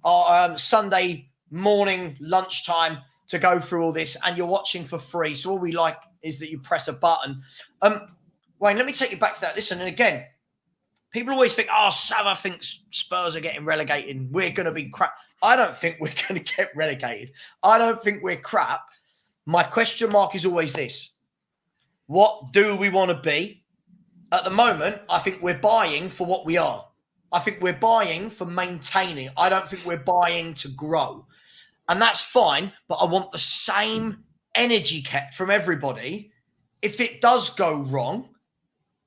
our Sunday morning lunchtime to go through all this, and you're watching for free. So all we like is that you press a button. Wayne, let me take you back to that. Listen, and again, people always think, oh, Savva thinks Spurs are getting relegated. We're going to be crap. I don't think we're going to get relegated. I don't think we're crap. My question mark is always this. What do we want to be? At the moment, I think we're buying for what we are. I think we're buying for maintaining. I don't think we're buying to grow. And that's fine, but I want the same energy kept from everybody. If it does go wrong,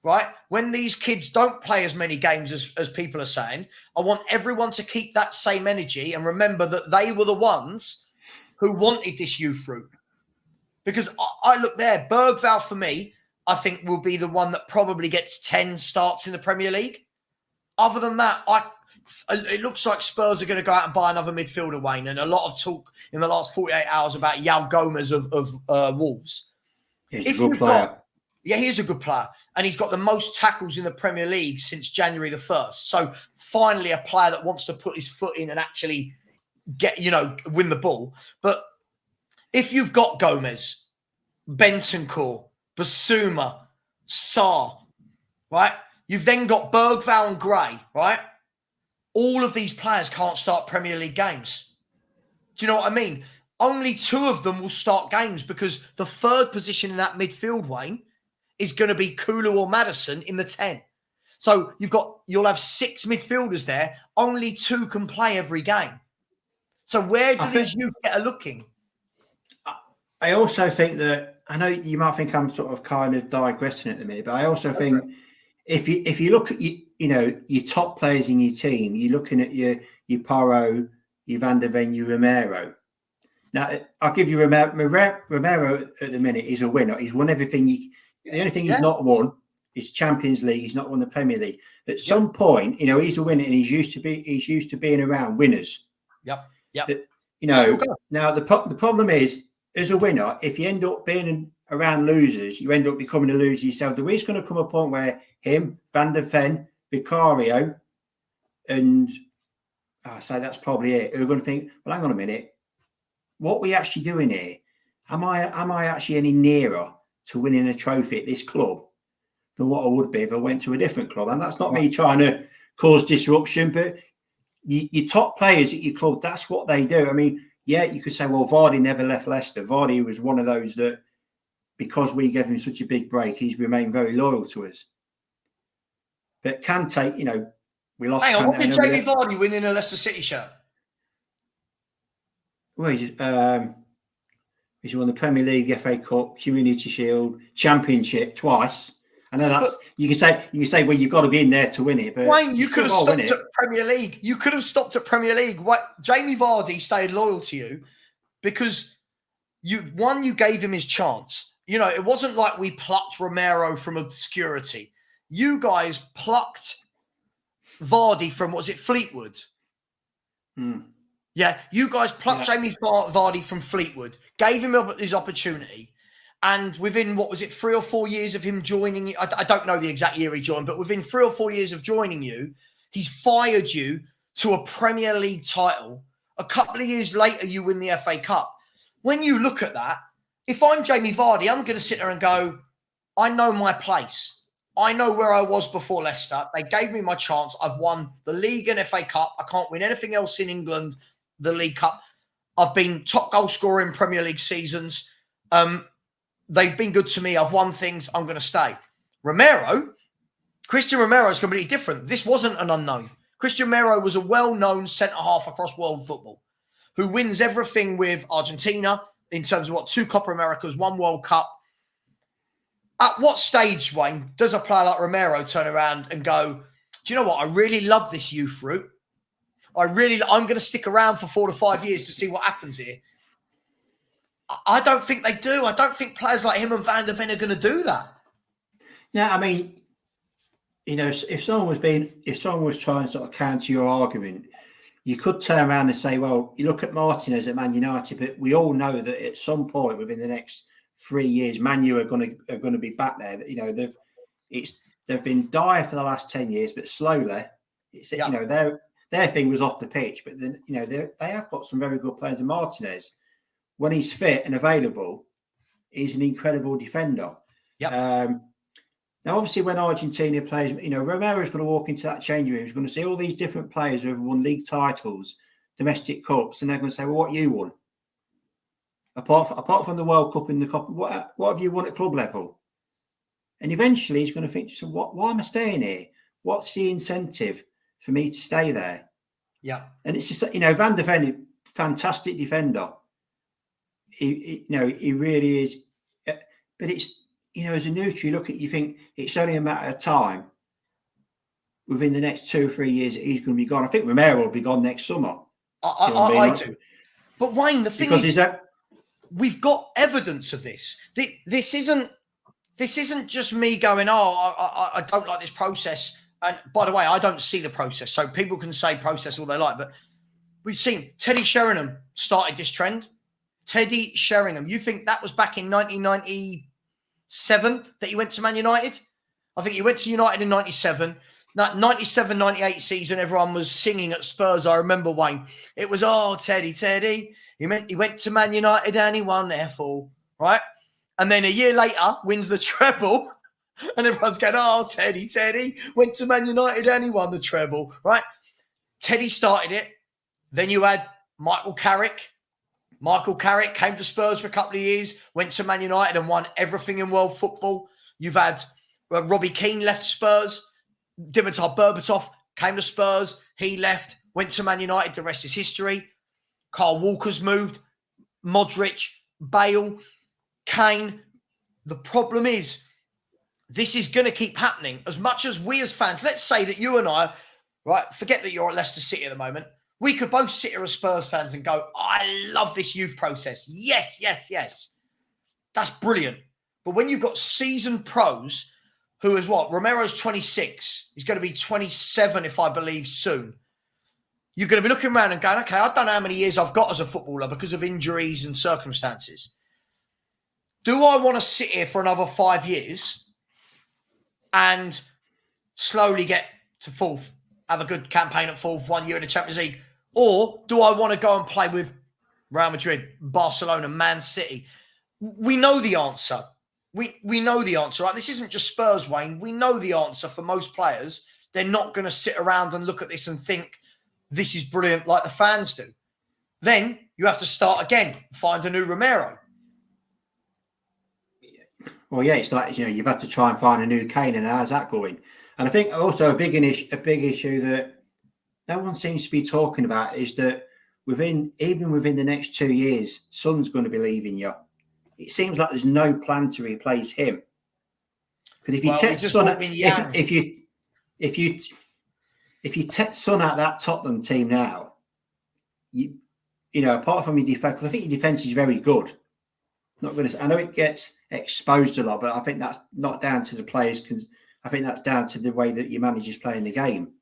right, when these kids don't play as many games as people are saying, I want everyone to keep that same energy and remember that they were the ones who wanted this youth route. Because I look there, Bergvall for me, I think will be the one that probably gets 10 starts in the Premier League. Other than that, it looks like Spurs are going to go out and buy another midfielder, Wayne, and a lot of talk in the last 48 hours about Yao Gomez of Wolves. He's a good player. Yeah, he is a good player. And he's got the most tackles in the Premier League since January the 1st. So finally a player that wants to put his foot in and actually win the ball. But if you've got Gomez, Bentancur, Basuma, Sarr, right? You've then got Bergvall and Gray, right? All of these players can't start Premier League games. Do you know what I mean? Only 2 of them will start games because the third position in that midfield, Wayne, is going to be Kulu or Maddison in the 10. So you'll have 6 midfielders there. Only 2 can play every game. So where do these youth get a looking? I also think that, I know you might think I'm sort of kind of digressing at the minute, but I also think if you look at your top players in your team, you're looking at your Porro, your Van der Ven, your Romero. Now, I'll give you Romero at the minute is a winner. He's won everything. The only thing he's not won is Champions League. He's not won the Premier League. At some point, he's a winner and he's used to being around winners. Yep. Now the problem is, as a winner, if you end up being around losers, you end up becoming a loser yourself. There is going to come a point where him, Van der Ven, Vicario, and I say that's probably it. Who are going to think, well, hang on a minute, what are we actually doing here? Am I actually any nearer to winning a trophy at this club than what I would be if I went to a different club? And that's not me trying to cause disruption, but your top players at your club, that's what they do. I mean, yeah, you could say, well, Vardy never left Leicester. Vardy was one of those that, because we gave him such a big break, he's remained very loyal to us. But Kante, we lost. Hang on, Kante, what did Jamie Vardy win in a Leicester City shirt? Well, he's won the Premier League, FA Cup, Community Shield, Championship twice. I know that's you can say, well, you've got to be in there to win it. But Wayne, you could have stopped at Premier League. You could have stopped at Premier League. Jamie Vardy stayed loyal to you because you gave him his chance. It wasn't like we plucked Romero from obscurity. You guys plucked Vardy from, was it Fleetwood? Yeah, you guys plucked Jamie Vardy from Fleetwood, gave him his opportunity. And within, 3 or 4 years of him joining you, I don't know the exact year he joined, but within 3 or 4 years of joining you, he's fired you to a Premier League title. A couple of years later, you win the FA Cup. When you look at that, if I'm Jamie Vardy, I'm going to sit there and go, I know my place. I know where I was before Leicester. They gave me my chance. I've won the league and FA Cup. I can't win anything else in England, the League Cup. I've been top goal scorer in Premier League seasons. They've been good to me. I've won things. I'm going to stay. Christian Romero is completely different. This wasn't an unknown. Christian Romero was a well-known centre-half across world football who wins everything with Argentina in terms of 2 Copa Americas, 1 World Cup. At what stage, Wayne, does a player like Romero turn around and go, do you know what? I really love this youth route. I'm going to stick around for 4 to 5 years to see what happens here. I don't think they do. I don't think players like him and Van der Ven are going to do that. Yeah, I mean, if someone was trying to sort of counter your argument, you could turn around and say, well, you look at Martinez at Man United, but we all know that at some point within the next 3 years, Man U are going to be back there. They've been dire for the last 10 years, but slowly, their thing was off the pitch. But then they have got some very good players. And Martinez, when he's fit and available, is an incredible defender. Yeah. Now, obviously, when Argentina plays, Romero's going to walk into that changing room. He's going to see all these different players who have won league titles, domestic cups, and they're going to say, well, what you won? Apart from the World Cup and the Cup, what have you won at club level? And eventually he's going to think, why am I staying here? What's the incentive for me to stay there? Yeah. And it's just, Van de Ven, fantastic defender. He really is. But it's, as a neutral, you look at, you think it's only a matter of time. Within the next 2 or 3 years, he's going to be gone. I think Romero will be gone next summer. I do. But Wayne, the thing is we've got evidence of this. This isn't just me going, I don't like this process. And by the way, I don't see the process. So people can say process all they like, but we've seen Teddy Sheringham started this trend. Teddy Sheringham. You think that was back in 1997 that he went to Man United? I think he went to United in 97. That 97-98 season, everyone was singing at Spurs. I remember, Wayne. It was, Teddy. He went to Man United and he won F4, right? And then a year later, wins the treble. And everyone's going, Teddy went to Man United and he won the treble, right? Teddy started it. Then you had Michael Carrick. Michael Carrick came to Spurs for a couple of years, went to Man United and won everything in world football. You've had Robbie Keane left Spurs. Dimitar Berbatov came to Spurs. He left, went to Man United. The rest is history. Carl Walker's moved. Modric, Bale, Kane. The problem is, this is going to keep happening. As much as we as fans, let's say that you and I, right, forget that you're at Leicester City at the moment. We could both sit here as Spurs fans and go, I love this youth process. Yes. That's brilliant. But when you've got seasoned pros who is what? Romero's 26. He's going to be 27, if I believe, soon. You're going to be looking around and going, okay, I don't know how many years I've got as a footballer because of injuries and circumstances. Do I want to sit here for another 5 years and slowly get to fourth, have a good campaign at fourth, 1 year in the Champions League? Or do I want to go and play with Real Madrid, Barcelona, Man City? We know the answer. We know the answer, right? This isn't just Spurs, Wayne. We know the answer for most players. They're not going to sit around and look at this and think, this is brilliant like the fans do. Then you have to start again, find a new Romero. Well, yeah, it's like, you've had to try and find a new Kane, and how's that going? And I think also a big issue that no one seems to be talking about is that even within the next 2 years, Son's going to be leaving you. It seems like there's no plan to replace him. Because if you take Son, if you take Son out of that Tottenham team now, you apart from your defense, because I think your defense is very good. Not going to. I know it gets exposed a lot, but I think that's not down to the players. I think that's down to the way that your manager's playing the game.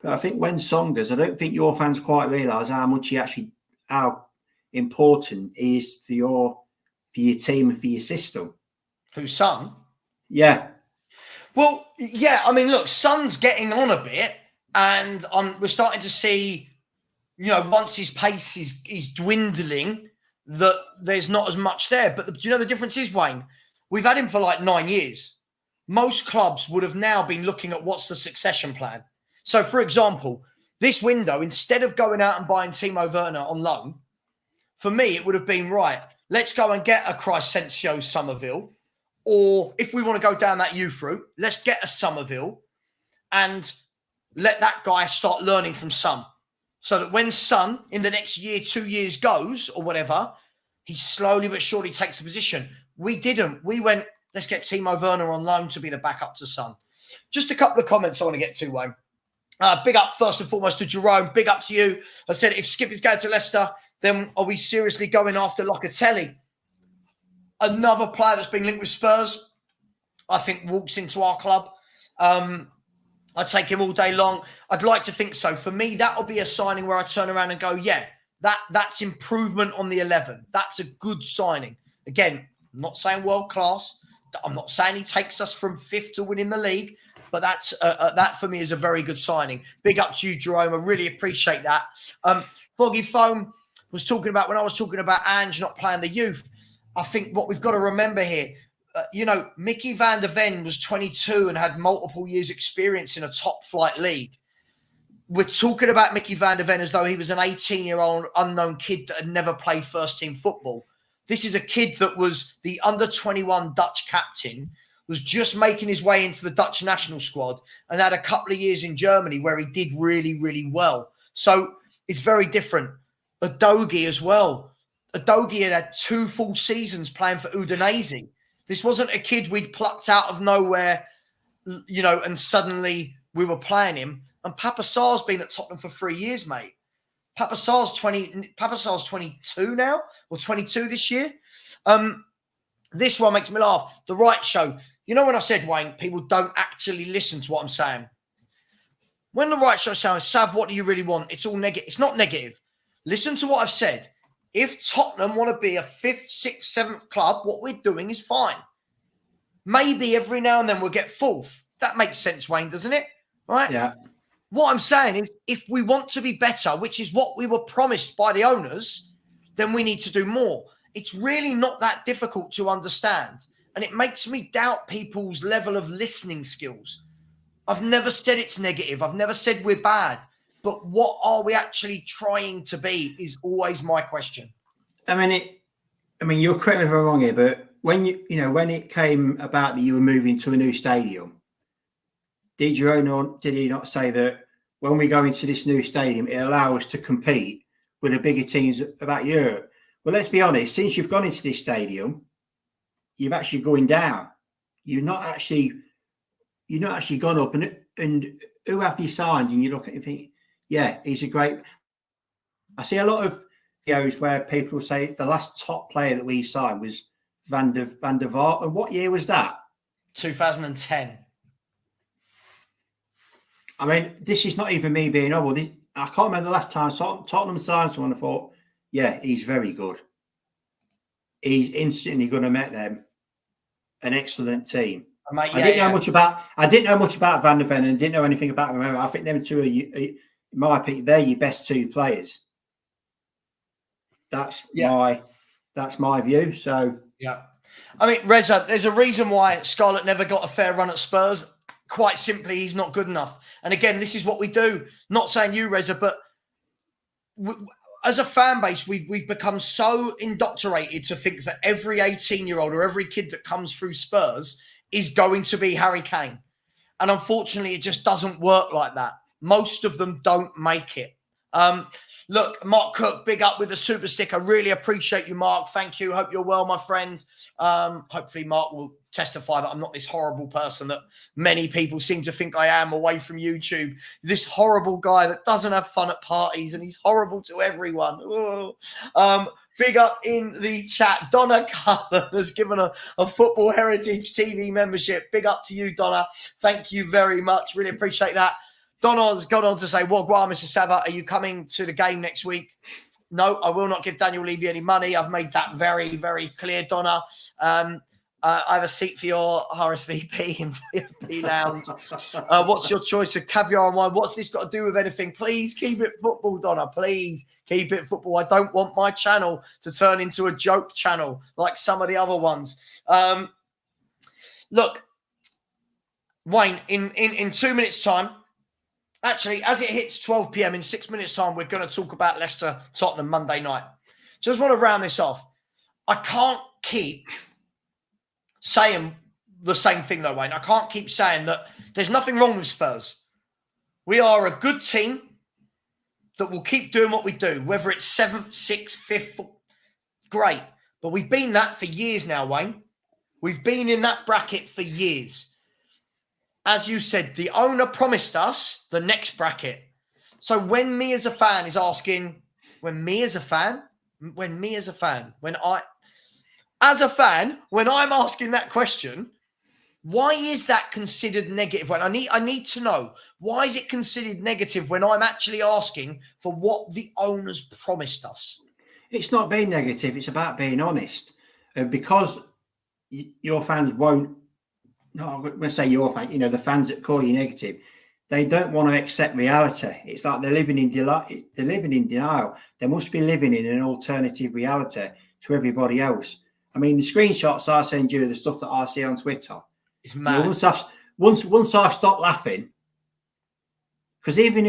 But I think when Son goes, I don't think your fans quite realise how important he is for your team and for your system. Who's Son? Yeah. Well, yeah. I mean, look, Son's getting on a bit, and we're starting to see, once his pace is dwindling, that there's not as much there. But do you know the difference is, Wayne? We've had him for like 9 years. Most clubs would have now been looking at what's the succession plan. So, for example, this window, instead of going out and buying Timo Werner on loan, for me, it would have been, right, let's go and get a Crescencio Somerville. Or if we want to go down that youth route, let's get a Somerville and let that guy start learning from Son. So that when Son, in the next year, 2 years goes or whatever, he slowly but surely takes the position. We didn't. We went, let's get Timo Werner on loan to be the backup to Son. Just a couple of comments I want to get to, Wayne. Big up, first and foremost, to Jerome. Big up to you. I said, if Skipp is going to Leicester, then are we seriously going after Locatelli? Another player that's been linked with Spurs. I think walks into our club. I'd take him all day long. I'd like to think so. For me, that'll be a signing where I turn around and go, yeah, that's improvement on the 11. That's a good signing. Again, I'm not saying world class. I'm not saying he takes us from 5th to winning the league, but that for me is a very good signing. Big up to you, Jerome. I really appreciate that. Foggy Foam was talking about, when I was talking about Ange not playing the youth, I think what we've got to remember here, Mickey van der Ven was 22 and had multiple years experience in a top flight league. We're talking about Mickey van der Ven as though he was an 18-year-old unknown kid that had never played first team football. This is a kid that was the under-21 Dutch captain, was just making his way into the Dutch national squad and had a couple of years in Germany where he did really, really well. So it's very different. Udogie as well. Udogie had 2 full seasons playing for Udinese. This wasn't a kid we'd plucked out of nowhere, and suddenly we were playing him. And Papa Sarr's been at Tottenham for 3 years, mate. Papa Sarr's 22 now, or 22 this year. This one makes me laugh. The Right Show. You know when I said, Wayne, people don't actually listen to what I'm saying. When the Right Show says, Sav, what do you really want? It's all negative. It's not negative. Listen to what I've said. If Tottenham want to be a 5th, 6th, 7th club, what we're doing is fine. Maybe every now and then we'll get 4th. That makes sense, Wayne, doesn't it? Right? Yeah. What I'm saying is, if we want to be better, which is what we were promised by the owners, then we need to do more. It's really not that difficult to understand. And it makes me doubt people's level of listening skills. I've never said it's negative. I've never said we're bad. But what are we actually trying to be is always my question. I mean, you're correct me if I'm wrong here, but when when it came about that you were moving to a new stadium, did he not say that when we go into this new stadium, it allows us to compete with the bigger teams about Europe? Well, let's be honest. Since you've gone into this stadium, you've actually going down. You're not actually gone up. And who have you signed? And you look at it and think, yeah, he's a great. I see a lot of videos where people say the last top player that we signed was Van der Vaart. And what year was that? 2010. I mean, this is not even me being I can't remember the last time Tottenham signed someone. I thought, yeah, he's very good. He's instantly going to make them an excellent team. Mate, I didn't know much about Van der Ven and didn't know anything about him. I think them two are, in my opinion, they're your best 2 players. That's my view. So yeah, I mean, Reza, there's a reason why Scarlett never got a fair run at Spurs. Quite simply, he's not good enough. And again, this is what we do. Not saying you, Reza, but as a fan base, we've become so indoctrinated to think that every 18-year-old or every kid that comes through Spurs is going to be Harry Kane. And unfortunately, it just doesn't work like that. Most of them don't make it. Look, Mark Cook, big up with the super stick. I really appreciate you, Mark. Thank you. Hope you're well, my friend. Hopefully, Mark will testify that I'm not this horrible person that many people seem to think I am away from YouTube. This horrible guy that doesn't have fun at parties and he's horrible to everyone. Big up in the chat. Donna Cullen has given a Football Heritage TV membership. Big up to you, Donna. Thank you very much. Really appreciate that. Donna's gone on to say, Wagwan, Mr. Savva, are you coming to the game next week? No, I will not give Daniel Levy any money. I've made that very, very clear, Donna. I have a seat for your RSVP in VIP Lounge. What's your choice of caviar and wine? What's this got to do with anything? Please keep it football, Donna. Please keep it football. I don't want my channel to turn into a joke channel like some of the other ones. Look, Wayne, in 2 minutes' time, actually, as it hits 12 p.m. in 6 minutes' time, we're going to talk about Leicester Tottenham Monday night. Just want to round this off. I can't keep saying the same thing, though, Wayne. I can't keep saying that there's nothing wrong with Spurs. We are a good team that will keep doing what we do, whether it's 7th, 6th, 5th. Great. But we've been that for years now, Wayne. We've been in that bracket for years. As you said, the owner promised us the next bracket. So when me as a fan is asking, when I'm asking that question, Why is that considered negative? When I need to know, why is it considered negative when I'm actually asking for what the owners promised us? It's not being negative. It's about being honest. Because your fans won't. No, I'm going to say your fans. The fans that call you negative, they don't want to accept reality. It's like they're living in delight. They're living in denial. They must be living in an alternative reality to everybody else. I mean, the screenshots I send you, the stuff that I see on Twitter. It's mad. Once I've stopped laughing, because even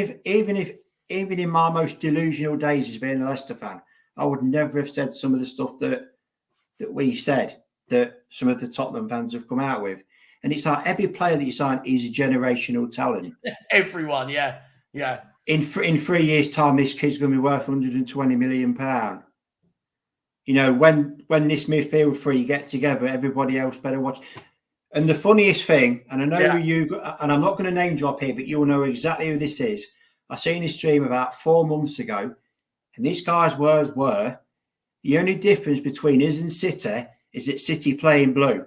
in my most delusional days as being a Leicester fan, I would never have said some of the stuff that we've said, that some of the Tottenham fans have come out with. And it's like every player that you sign is a generational talent. Everyone, yeah. In 3 years' time, this kid's going to be worth £120 million. When this midfield three get together, everybody else better watch. And the funniest thing, and I know and I'm not going to name drop here, but you'll know exactly who this is. I seen his stream about 4 months ago, and this guy's words were, the only difference between us and City is that City play in blue.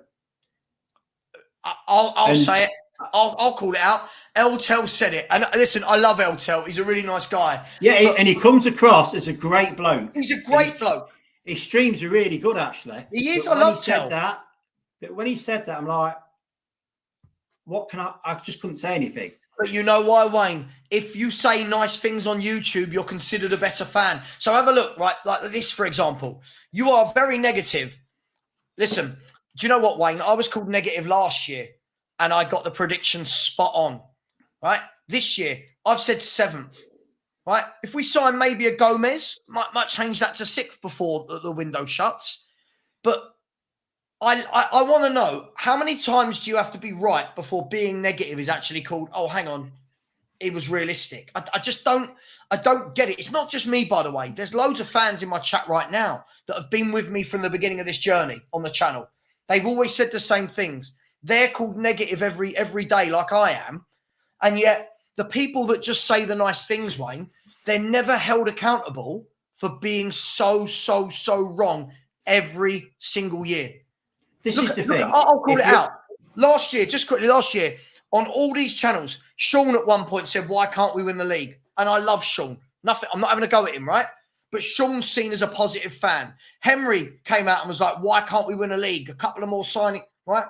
I'll say it. I'll call it out. Eltel said it. And listen, I love Eltel. He's a really nice guy. Yeah, and he comes across as a great bloke. He's a great bloke. His streams are really good, actually. He is. I love Tel. But when he said that, I'm like, what can I just couldn't say anything. But you know why, Wayne? If you say nice things on YouTube, you're considered a better fan. So have a look, right? Like this, for example. You are very negative. Listen, do you know what, Wayne? I was called negative last year, and I got the prediction spot on, right? This year, I've said 7th, right? If we sign maybe a Gomez, might change that to 6th before the window shuts. But I want to know, how many times do you have to be right before being negative is actually called, oh, hang on, it was realistic? I just don't get it. It's not just me, by the way. There's loads of fans in my chat right now that have been with me from the beginning of this journey on the channel. They've always said the same things. They're called negative every day like I am. And yet the people that just say the nice things, Wayne, they're never held accountable for being so wrong every single year. This is the thing. I'll call it out. Last year, on all these channels, Sean at one point said, why can't we win the league? And I love Sean. Nothing. I'm not having a go at him, right? But Sean's seen as a positive fan. Henry came out and was like, why can't we win a league? A couple of more signing, right?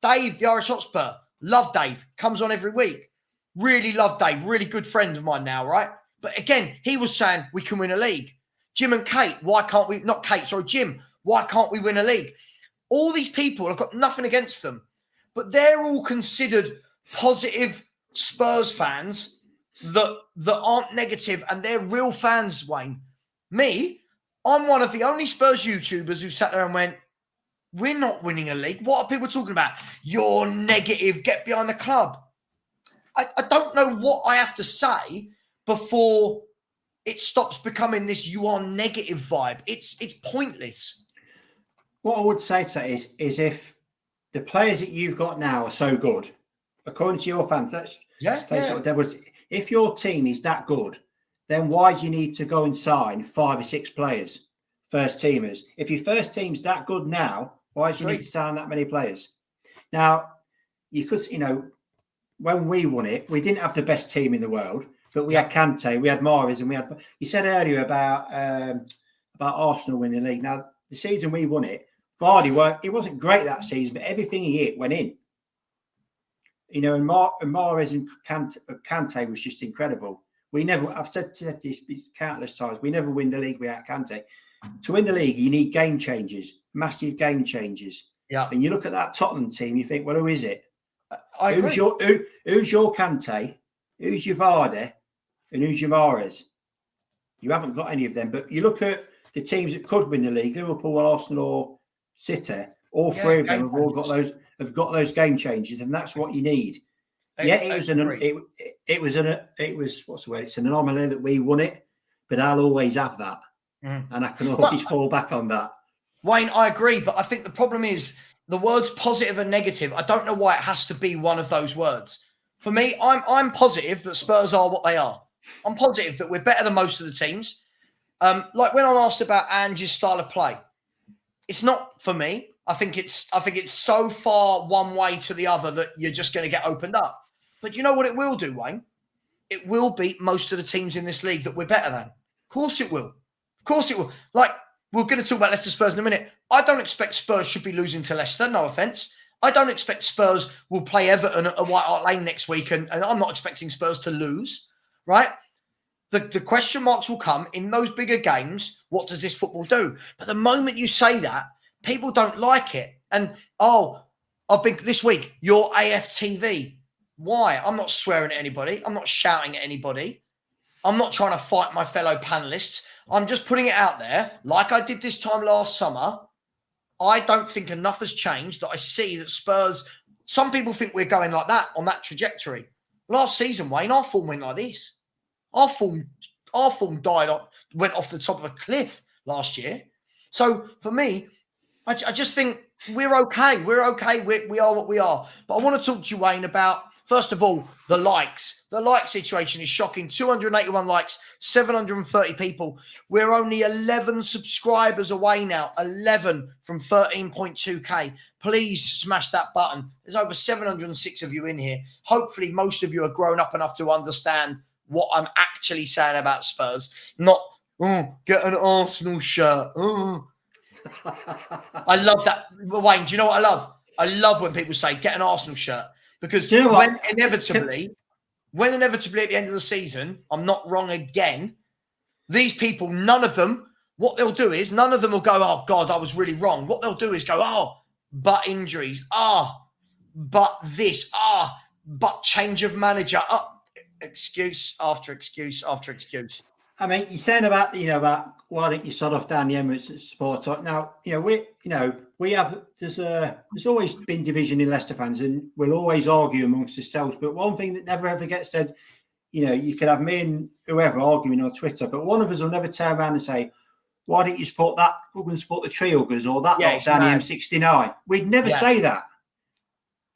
Dave, the Irish Hotspur, love Dave, comes on every week. Really love Dave, really good friend of mine now, right? But again, he was saying we can win a league. Jim and Kate, Jim, why can't we win a league? All these people, I've got nothing against them, but they're all considered positive Spurs fans that aren't negative, and they're real fans, Wayne. Me, I'm one of the only Spurs YouTubers who sat there and went, we're not winning a league. What are people talking about? You're negative. Get behind the club. I don't know what I have to say before it stops becoming this you are negative vibe. It's pointless. What I would say to that is if the players that you've got now are so good, according to your fans, if your team is that good, then why do you need to go and sign 5 or 6 players, first teamers? If your first team's that good now, why do you need to sign that many players? Now, you could, when we won it, we didn't have the best team in the world, but we had Kante, we had Mahrez, and we had. You said earlier about Arsenal winning the league. Now, the season we won it, Vardy he wasn't great that season, but everything he hit went in. And Mahrez and Kante was just incredible. I've said this countless times, we never win the league without Kante. To win the league, you need game changers, massive game changers. Yeah. And you look at that Tottenham team, you think, well, who is it? Who's your Kante? Who's your Vardy? And who's your Mahrez? You haven't got any of them. But you look at the teams that could win the league, Liverpool, Arsenal, or City. All three of them have all got those. Have got those game changers, and that's what you need. It's an anomaly that we won it, but I'll always have that, and I can always fall back on that. Wayne, I agree, but I think the problem is the words positive and negative. I don't know why it has to be one of those words. For me, I'm positive that Spurs are what they are. I'm positive that we're better than most of the teams. Like when I'm asked about Ange's style of play, it's not for me. I think it's so far one way to the other that you're just going to get opened up. But you know what it will do, Wayne? It will beat most of the teams in this league that we're better than. Of course it will. Of course it will. Like, we're going to talk about Leicester Spurs in a minute. I don't expect Spurs should be losing to Leicester, no offence. I don't expect Spurs will play Everton at White Hart Lane next week, and I'm not expecting Spurs to lose, right? The question marks will come in those bigger games. What does this football do? But the moment you say that, people don't like it. And, I've been this week, you're AFTV. Why? I'm not swearing at anybody. I'm not shouting at anybody. I'm not trying to fight my fellow panelists. I'm just putting it out there, like I did this time last summer. I don't think enough has changed that I see that Spurs, some people think we're going like that on that trajectory. Last season, Wayne, our form went like this. Our form went off the top of a cliff last year. So for me, I just think we're okay. We're okay. We are what we are. But I want to talk to you, Wayne, about, first of all, the likes. The like situation is shocking. 281 likes, 730 people. We're only 11 subscribers away now. 11 from 13.2K. Please smash that button. There's over 706 of you in here. Hopefully, most of you are grown up enough to understand what I'm actually saying about Spurs. Not, get an Arsenal shirt. I love that. Wayne, do you know what I love? I love when people say, get an Arsenal shirt. Because when inevitably at the end of the season, I'm not wrong again, these people, none of them, what they'll do is, none of them will go, oh, God, I was really wrong. What they'll do is go, but injuries. But this. But change of manager. Excuse after excuse after excuse. I mean, you're saying about, about why don't you sod off down the Emirates support? Now, we have, there's always been division in Leicester fans, and we'll always argue amongst ourselves. But one thing that never ever gets said, you could have me and whoever arguing on Twitter, but one of us will never turn around and say, why don't you support that? We're going to support the Tree Huggers or that lot down the M69. We'd never say that.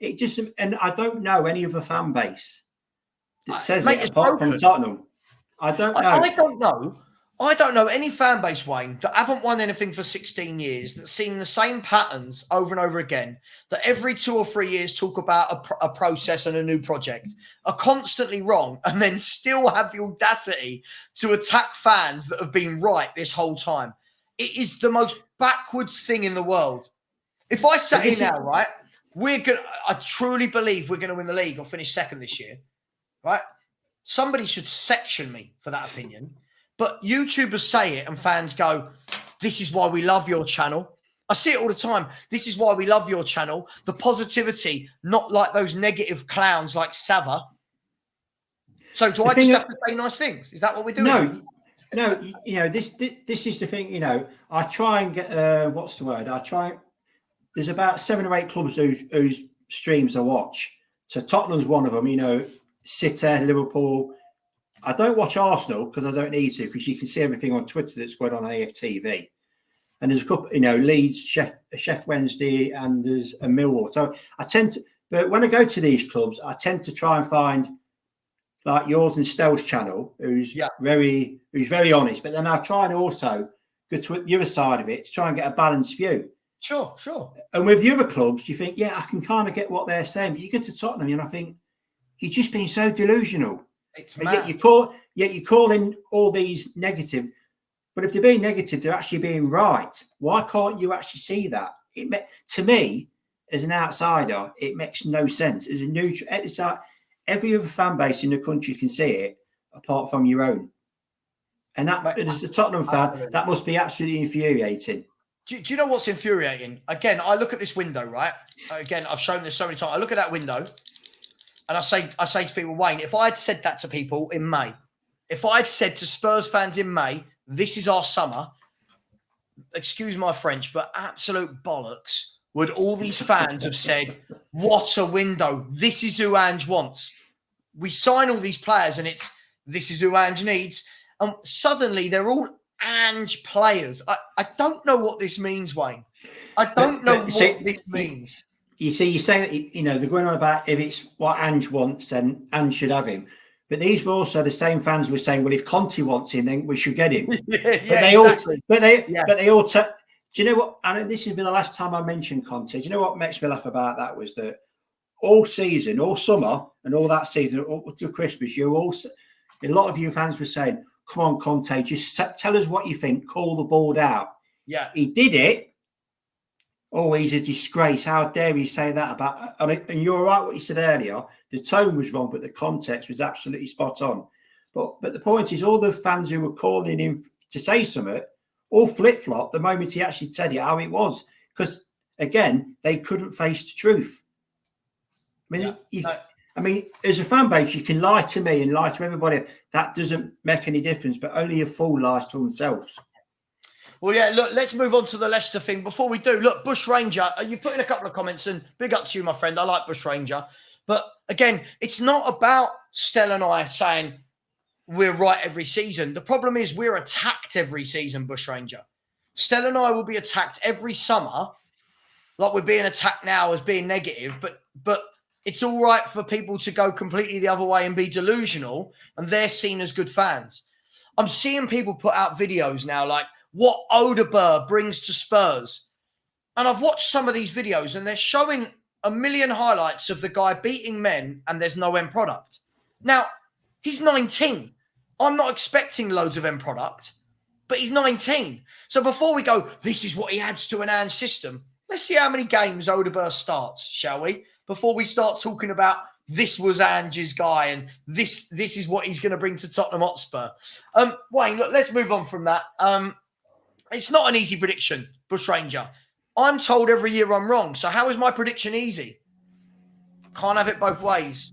It just, and I don't know any other fan base that says it apart from Tottenham. I don't know. I don't know any fan base, Wayne, that haven't won anything for 16 years, that's seen the same patterns over and over again, that every 2 or 3 years talk about a process and a new project, are constantly wrong, and then still have the audacity to attack fans that have been right this whole time. It is the most backwards thing in the world. If I sat here now, right, I truly believe we're going to win the league or finish second this year, right? Somebody should section me for that opinion. But YouTubers say it and fans go, this is why we love your channel. I see it all the time. This is why we love your channel. The positivity, not like those negative clowns like Savva. So do I just have to say nice things? Is that what we're doing? No. This is the thing. I try and get what's the word? There's about 7 or 8 clubs whose streams I watch. So Tottenham's one of them. City, Liverpool. I don't watch Arsenal because I don't need to, because you can see everything on Twitter that's going on AFTV. And there's a couple, Leeds, Chef Wednesday, and there's a Millwall. So I tend to, but when I go to these clubs, I tend to try and find like yours and Stell's channel, who's very honest. But then I try and also go to the other side of it to try and get a balanced view. Sure. And with the other clubs, you think, I can kind of get what they're saying. But you get to Tottenham, and I think you're just being so delusional. It's mad. Yet you call in all these negative, but if they're being negative, they're actually being right. Why can't you actually see that? To me, as an outsider, it makes no sense. As a neutral, it's like every other fan base in the country can see it, apart from your own. And that, as a Tottenham fan, that must be absolutely infuriating. Do you know what's infuriating? Again, I look at this window, right? Again, I've shown this so many times. I look at that window. And I say to people, Wayne, if I had said that to people in May, if I had said to Spurs fans in May, this is our summer, excuse my French, but absolute bollocks, would all these fans have said, what a window. This is who Ange wants. We sign all these players and this is who Ange needs. And suddenly they're all Ange players. I don't know what this means, Wayne. I don't know what this means. You see, you're saying that, they're going on about if it's what Ange wants, then Ange should have him. But these were also the same fans who were saying, well, if Conte wants him, then we should get him. But they all, do Do you know what? And this has been the last time I mentioned Conte. Do you know what makes me laugh about that was that all season, all summer, and all that season, all to Christmas, a lot of you fans were saying, "Come on, Conte, just tell us what you think. Call the board out." Yeah, he did it. Oh, he's a disgrace. How dare he say that about... And you're right what you said earlier. The tone was wrong, but the context was absolutely spot on. But the point is, all the fans who were calling him to say something all flip-flop the moment he actually said it how it was. Because, again, they couldn't face the truth. I mean, as a fan base, you can lie to me and lie to everybody. That doesn't make any difference, but only a fool lies to themselves. Well, yeah, look, let's move on to the Leicester thing. Before we do, look, Bush Ranger, you've put in a couple of comments, and big up to you, my friend. I like Bush Ranger. But again, it's not about Stell and I saying we're right every season. The problem is we're attacked every season, Bush Ranger. Stell and I will be attacked every summer, like we're being attacked now as being negative, but it's all right for people to go completely the other way and be delusional, and they're seen as good fans. I'm seeing people put out videos now like, what Odegaard brings to Spurs. And I've watched some of these videos and they're showing a million highlights of the guy beating men and there's no end product. Now, he's 19. I'm not expecting loads of end product, but he's 19. So before we go, this is what he adds to an Ange system, let's see how many games Odegaard starts, shall we? Before we start talking about this was Ange's guy and this is what he's going to bring to Tottenham Hotspur. Wayne, look, let's move on from that. It's not an easy prediction, Bush Ranger. I'm told every year I'm wrong. So how is my prediction easy? Can't have it both ways.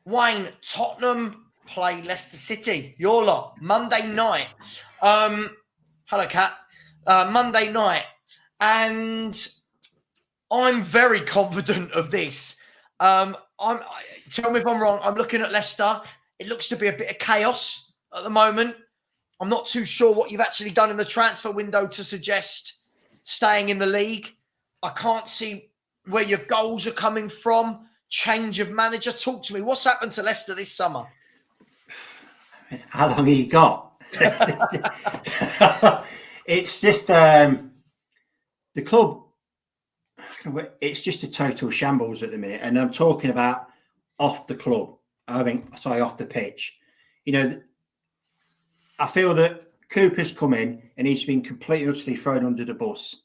Wayne, Tottenham play Leicester City. Your lot. Monday night. Hello, Kat. Monday night. And I'm very confident of this. Tell me if I'm wrong. I'm looking at Leicester. It looks to be a bit of chaos at the moment. I'm not too sure what you've actually done in the transfer window to suggest staying in the league. I can't see where your goals are coming from. Change of manager. Talk to me. What's happened to Leicester this summer? How long have you got? It's just the club. It's just a total shambles at the minute. And I'm talking about off the club. Off the pitch. You know, I feel that Cooper's come in and he's been completely utterly thrown under the bus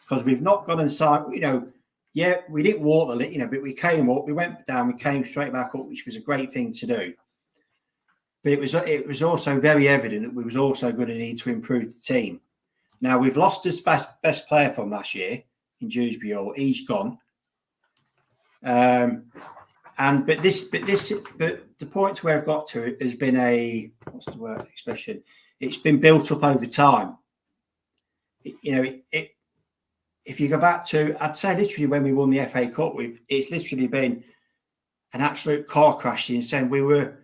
because we've not gone and signed, we didn't walk the league, but we came up, we went down, we came straight back up, which was a great thing to do. But it was also very evident that we was also going to need to improve the team. Now we've lost his best player from last year in Dewsbury. He's gone. But the point to where I've got to has been expression. It's been built up over time. If you go back to, I'd say literally when we won the FA Cup, it's literally been an absolute car crash in saying we were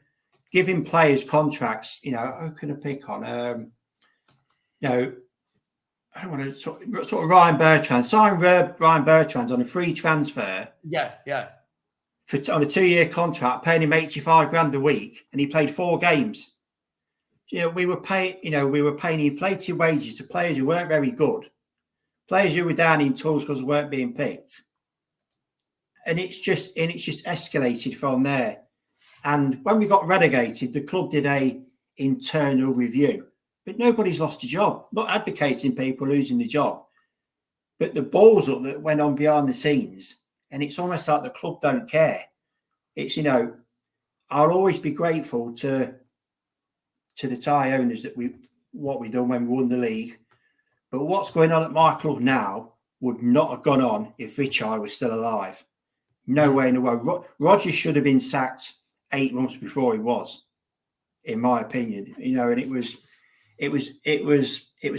giving players contracts. Who can I pick on? I don't want to sort of Ryan Bertrand. Signed Ryan Bertrand on a free transfer. Yeah. On a 2-year contract, paying him 85 grand a week, and he played 4 games. We were paying inflated wages to players who weren't very good, players who were down in tools because they weren't being picked, and it's just escalated from there. And when we got relegated, the club did a internal review, but nobody's lost a job. Not advocating people losing the job, but the balls up that went on behind the scenes. And it's almost like the club don't care. It's, I'll always be grateful to the Thai owners that what we done when we won the league. But what's going on at my club now would not have gone on if Vichai was still alive. No way in the world. Rodgers should have been sacked 8 months before he was, in my opinion. And it was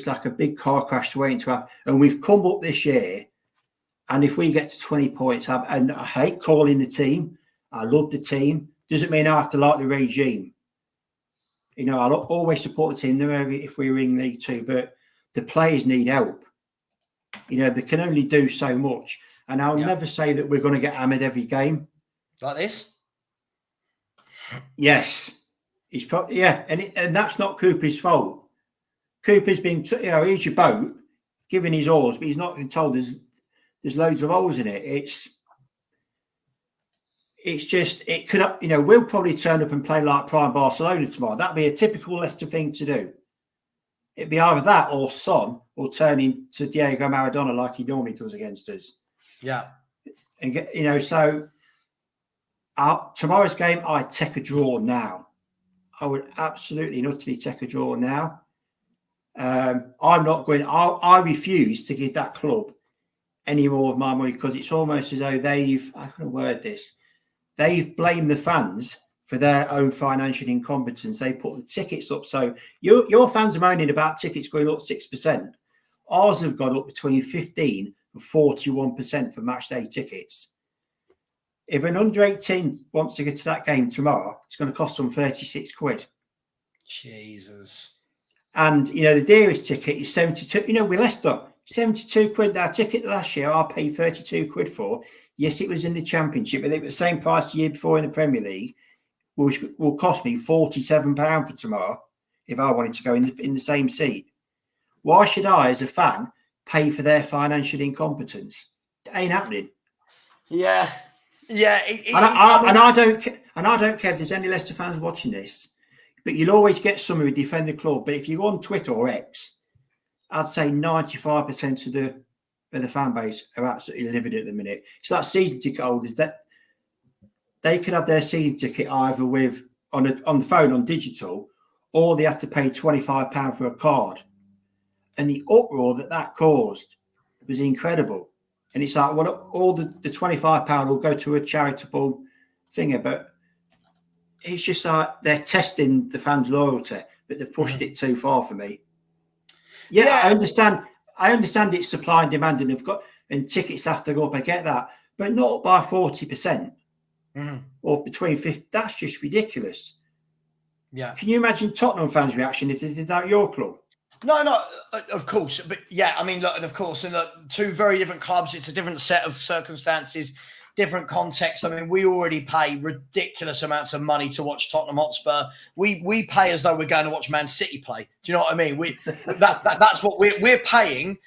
like a big car crash waiting to happen. And we've come up this year. And if we get to 20 points, and I hate calling the team, I love the team. Doesn't mean I have to like the regime. I'll always support the team, no matter if we're in League 2, but the players need help. They can only do so much. And I'll never say that we're going to get hammered every game. Like this? Yes. And that's not Cooper's fault. Cooper's been, here's your boat, giving his oars, but he's not been told there's loads of holes in it. It's just, it could, we'll probably turn up and play like Prime Barcelona tomorrow. That'd be a typical Leicester thing to do. It'd be either that or Son or turn into Diego Maradona like he normally does against us. Yeah. And, so tomorrow's game, I'd take a draw now. I would absolutely and utterly take a draw now. I'm not going, I refuse to give that club any more of my money because it's almost as though they've blamed the fans for their own financial incompetence. They put the tickets up. So your fans are moaning about tickets going up 6%. Ours have gone up between 15 and 41% for match day tickets. If an under 18 wants to get to that game tomorrow, it's going to cost them 36 quid. Jesus. And, the dearest ticket is 72. With Leicester, 72 quid. Our ticket last year, I paid 32 quid for. Yes, it was in the Championship, but it was the same price the year before in the Premier League, which will cost me £47 for tomorrow if I wanted to go in the same seat. Why should I, as a fan, pay for their financial incompetence? It ain't happening. Yeah. Yeah. I don't care if there's any Leicester fans watching this, but you'll always get some who defend the club. But if you go on Twitter or X, I'd say 95% of the fan base are absolutely livid at the minute. It's like season ticket holders that they could have their season ticket either with on the phone on digital, or they have to pay £25 for a card. And the uproar that caused was incredible. And it's like, well, all the £25 will go to a charitable thing, but it's just like they're testing the fans' loyalty, but they've pushed it too far for me. Yeah, I understand. I understand it's supply and demand, and tickets have to go up. I get that, but not by 40% or between 50%. That's just ridiculous. Yeah. Can you imagine Tottenham fans' reaction if they did that at your club? No, of course. But yeah, I mean, look, and of course, and look, two very different clubs. It's a different set of circumstances, different context. I mean, we already pay ridiculous amounts of money to watch Tottenham Hotspur. We pay as though we're going to watch Man City play. Do you know what I mean? That's what we're paying.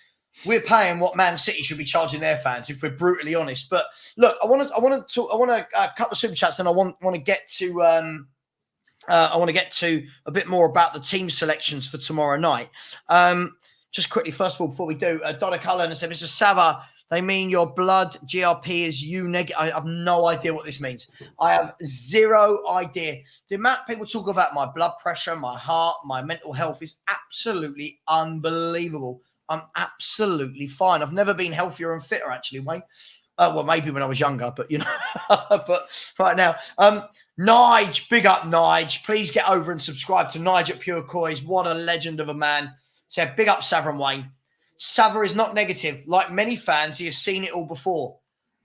We're paying what Man City should be charging their fans, if we're brutally honest. But look, I want to cut the super chats, and I want to get to. I want to get to a bit more about the team selections for tomorrow night. Just quickly, first of all, before we do, Donna Cullen said, Mr. Savva, they mean your blood GRP is U negative. I have no idea what this means. I have zero idea. The amount of people talk about my blood pressure, my heart, my mental health is absolutely unbelievable. I'm absolutely fine. I've never been healthier and fitter, actually, Wayne. Well, maybe when I was younger, but but right now. Nige, big up Nige. Please get over and subscribe to Nige at Pure COYS. What a legend of a man. Said, big up Savva and Wayne. Savva is not negative. Like many fans, he has seen it all before.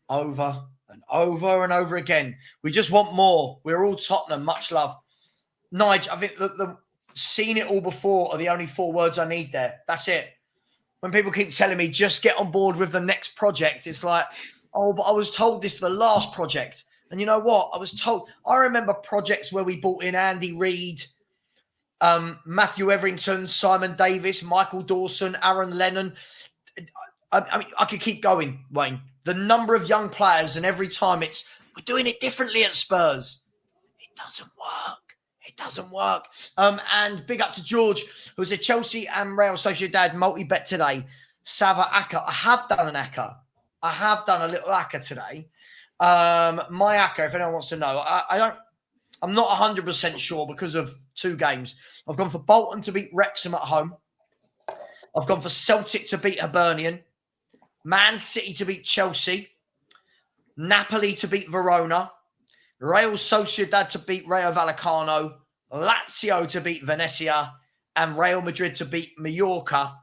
Over and over and over again. We just want more. We're all Tottenham. Much love. Nige, I think the seen it all before are the only 4 words I need there. That's it. When people keep telling me, just get on board with the next project, it's like, oh, but I was told this for the last project. And you know what? I remember projects where we brought in Andy Reid, Matthew Everington, Simon Davis, Michael Dawson, Aaron Lennon. I mean, I could keep going, Wayne. The number of young players, and every time we're doing it differently at Spurs. It doesn't work. It doesn't work. And big up to George, who was a Chelsea and Real Sociedad multi-bet today. Savva Aka. I have done an Aka. I have done a little Aka today. My Aka, if anyone wants to know, I'm not 100% sure because of 2 games. I've gone for Bolton to beat Wrexham at home. I've gone for Celtic to beat Hibernian, Man City to beat Chelsea, Napoli to beat Verona, Real Sociedad to beat Rayo Vallecano, Lazio to beat Venezia, and Real Madrid to beat Mallorca.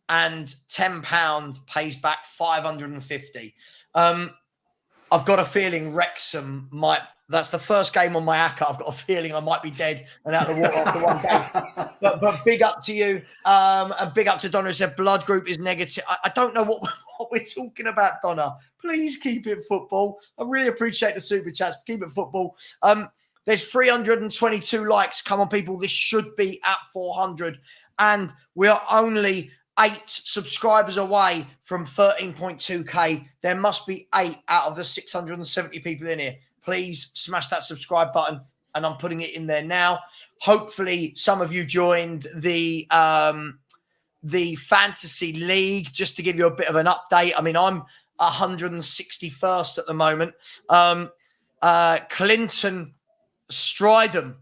And £10 pays back 550. I've got a feeling Wrexham might. That's the first game on my Aka. I've got a feeling I might be dead and out of the water after one game. But big up to you. And big up to Donna, who said blood group is negative. I don't know what we're talking about, Donna. Please keep it football. I really appreciate the super chats. Keep it football. There's 322 likes. Come on, people. This should be at 400. And we are only 8 subscribers away from 13.2K. There must be 8 out of the 670 people in here. Please smash that subscribe button. And I'm putting it in there now. Hopefully, some of you joined the fantasy league. Just to give you a bit of an update. I mean, I'm 161st at the moment. Clinton Stridom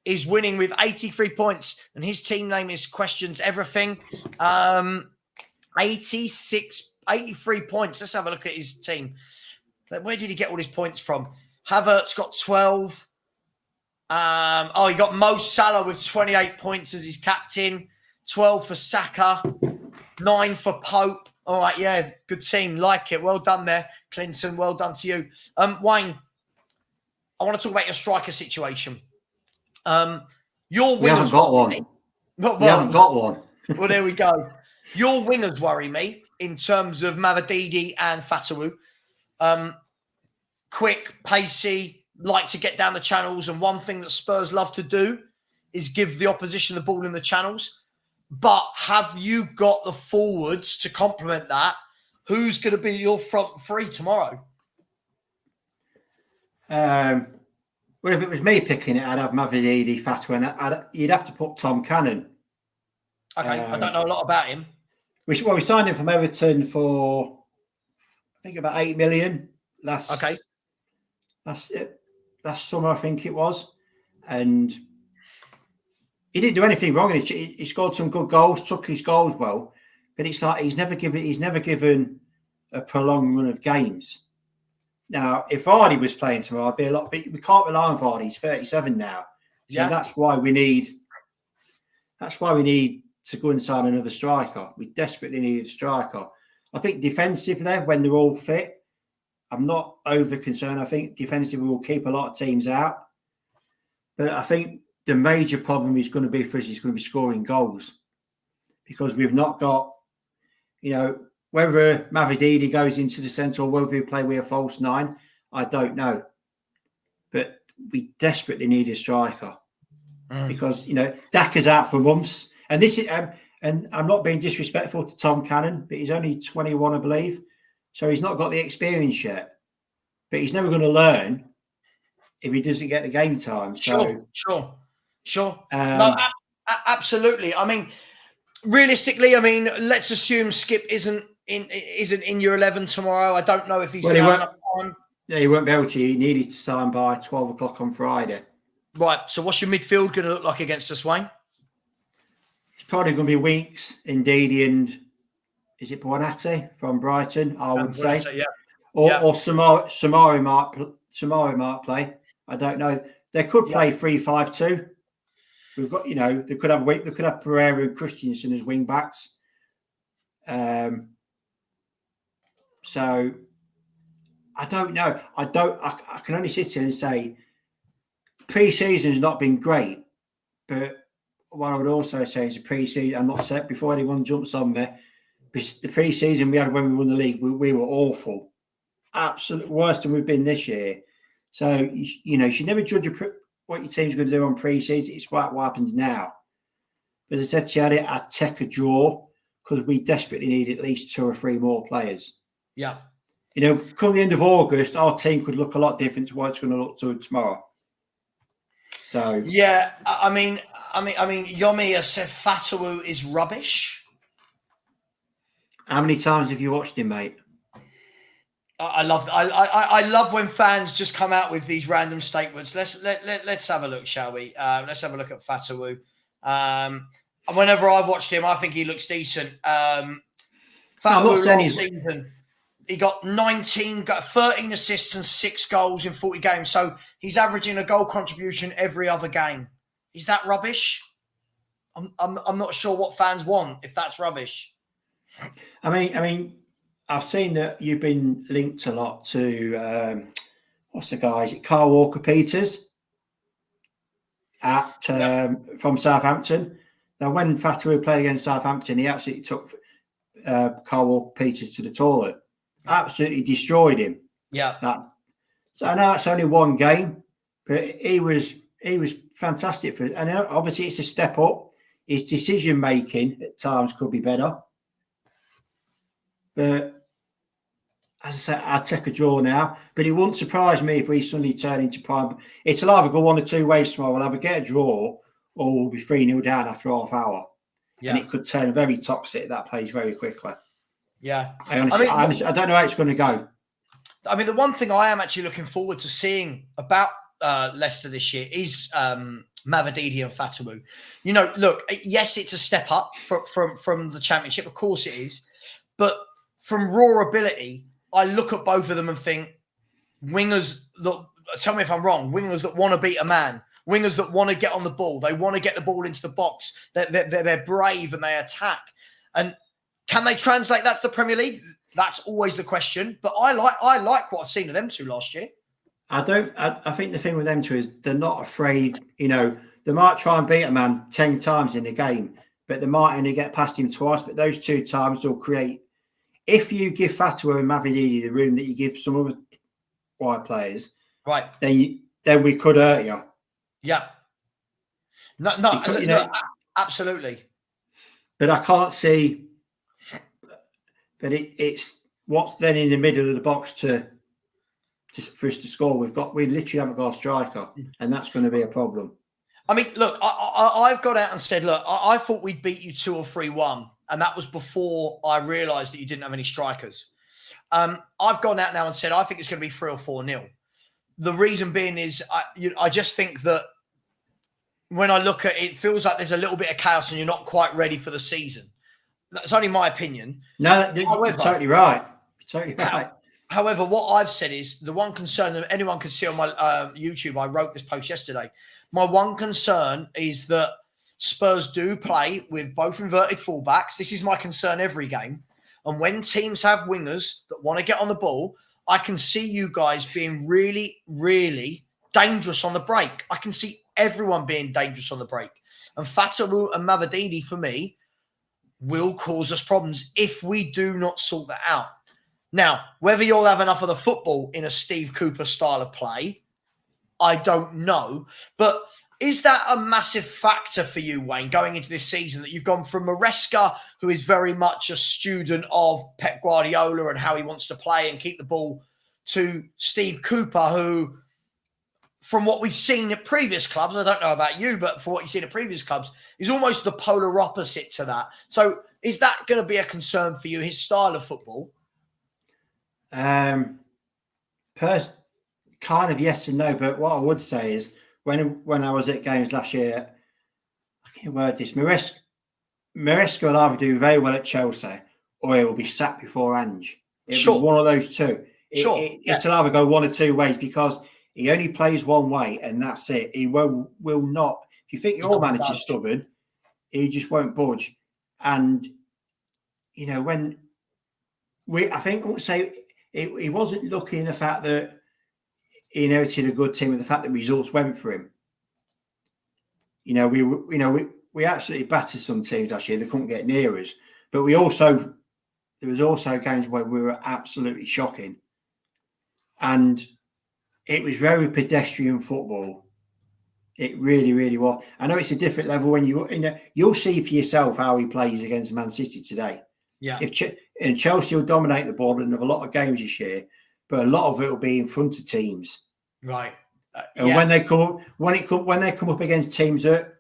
is winning with 83 points, and his team name is Questions Everything. 83 points. Let's have a look at his team. Where did he get all his points from? Havertz got 12. He got Mo Salah with 28 points as his captain. 12 for Saka. 9 for Pope. All right, yeah, good team. Like it. Well done there, Clinton. Well done to you. Wayne, I want to talk about your striker situation. Your wingers. We haven't got one. We haven't got one. Well, there we go. Your wingers worry me in terms of Mavididi and Fatawu. Quick, pacey, like to get down the channels. And one thing that Spurs love to do is give the opposition the ball in the channels. But have you got the forwards to complement that? Who's going to be your front three tomorrow? Well, if it was me picking it, I'd have Mavididi, Fatawu, and you'd have to put Tom Cannon. Okay, I don't know a lot about him. We signed him from Everton for, I think, about 8 million last summer, I think it was, and he didn't do anything wrong. He scored some good goals, took his goals well, but it's like he's never given a prolonged run of games. Now, if Vardy was playing tomorrow, I'd be a lot. But we can't rely on Vardy. He's 37 now, so that's why we need to go and sign another striker. We desperately need a striker. I think defensively, when they're all fit, I'm not over concerned. I think defensively we'll keep a lot of teams out, but I think the major problem is going to be for us is going to be scoring goals, because we've not got, whether Mavididi goes into the centre or whether we play with a false 9, I don't know. But we desperately need a striker because, Daka's out for months. And this is, and I'm not being disrespectful to Tom Cannon, but he's only 21, I believe. So he's not got the experience yet. But he's never going to learn if he doesn't get the game time. So, Sure. No, absolutely. I mean, realistically, let's assume Skipp isn't in your 11 tomorrow. I don't know if he's going to have enough time. Yeah, he won't be able to. He needed to sign by 12 o'clock on Friday. Right. So what's your midfield going to look like against us, Wayne? It's probably going to be Winks, Ndidi, and is it Buonatti from Brighton? I would say. Yeah. Or Samari might play. I don't know. They could play 3-5-2. We've got, they could have Pereira and Christensen as wing backs. So I don't know. I can only sit here and say pre-season's not been great, but what I would also say is the pre-season, I'm not set before anyone jumps on me. The pre-season we had when we won the league, we were awful. Absolute worse than we've been this year. So, you should never judge what your team's going to do on pre-season. It's what happens now. As I said to you, I'd take a draw because we desperately need at least 2 or 3 more players. Yeah. Come the end of August, our team could look a lot different to what it's going to look to tomorrow. So yeah, I mean, Yomi has said Fatawu is rubbish. How many times have you watched him, mate? I love when fans just come out with these random statements. Let's have a look, shall we? Let's have a look at Fatawu. Whenever I've watched him, I think he looks decent. Fatawu last season, he got 13 assists and 6 goals in 40 games. So he's averaging a goal contribution every other game. Is that rubbish? I'm not sure what fans want if that's rubbish. I mean, I've seen that you've been linked a lot to what's the guy? Is it Kyle Walker-Peters from Southampton? Now, when Fatawu played against Southampton, he absolutely took Kyle Walker-Peters to the toilet. Absolutely destroyed him. Yeah. So I know it's only one game, but he was fantastic for it. And obviously it's a step up. His decision making at times could be better. But as I say, I'd take a draw now. But it wouldn't surprise me if we suddenly turn into prime. It'll either go one or two ways tomorrow. We'll either get a draw or we'll be 3-0 down after half hour. Yeah. And it could turn very toxic at that place very quickly. Yeah. I honestly, I don't know how it's going to go. I mean, the one thing I am actually looking forward to seeing about Leicester this year is Mavididi and Fatawu. You know, look, yes, it's a step up from the Championship. Of course it is. But from raw ability, I look at both of them and think wingers that, tell me if I'm wrong, wingers that want to beat a man, wingers that want to get on the ball. They want to get the ball into the box. They're brave and they attack. And can they translate that to the Premier League? That's always the question. But I like what I've seen of them two last year. I think the thing with them two is they're not afraid. You know, they might try and beat a man 10 times in a game, but they might only get past him twice. But those 2 times will create. If you give Fatawu and Mavididi the room that you give some other wide players, right, then we could hurt you. Yeah. No, absolutely. But I can't see. But it's what's then in the middle of the box for us to score. We literally haven't got a striker, and that's going to be a problem. I mean, look, I've got out and said, look, I thought we'd beat you 2 or 3-1, and that was before I realised that you didn't have any strikers. I've gone out now and said I think it's going to be 3 or 4-0. The reason being is I just think that when I look at it, it feels like there's a little bit of chaos and you're not quite ready for the season. That's only my opinion. No, you're totally right. You're totally right. However, what I've said is the one concern that anyone can see on my YouTube, I wrote this post yesterday. My one concern is that Spurs do play with both inverted fullbacks. This is my concern every game. And when teams have wingers that want to get on the ball, I can see you guys being really, really dangerous on the break. I can see everyone being dangerous on the break. And Fatawu and Mavididi, for me, will cause us problems if we do not sort that out. Now, whether you'll have enough of the football in a Steve Cooper style of play, I don't know. But is that a massive factor for you, Wayne, going into this season, that you've gone from Maresca, who is very much a student of Pep Guardiola and how he wants to play and keep the ball, to Steve Cooper, who, from what we've seen at previous clubs, I don't know about you, but for what you've seen at previous clubs, is almost the polar opposite to that. So is that going to be a concern for you, his style of football? Kind of yes and no, but what I would say is when I was at games last year, I can't word this, Maresca will either do very well at Chelsea or he will be sacked before Ange. It'll be one of those two. It'll either go one or two ways because he only plays one way and that's it. He will not. If you think your manager's stubborn, he just won't budge. And, you know, he wasn't lucky in the fact that he inherited a good team with the fact that results went for him. You know, we absolutely battered some teams last year that couldn't get near us. But there was also games where we were absolutely shocking. And it was very pedestrian football. It really, really was. I know it's a different level when you'll see for yourself how he plays against Man City today. Yeah. And Chelsea will dominate the ball and have a lot of games this year, but a lot of it will be in front of teams. Right. And when they come up against teams that,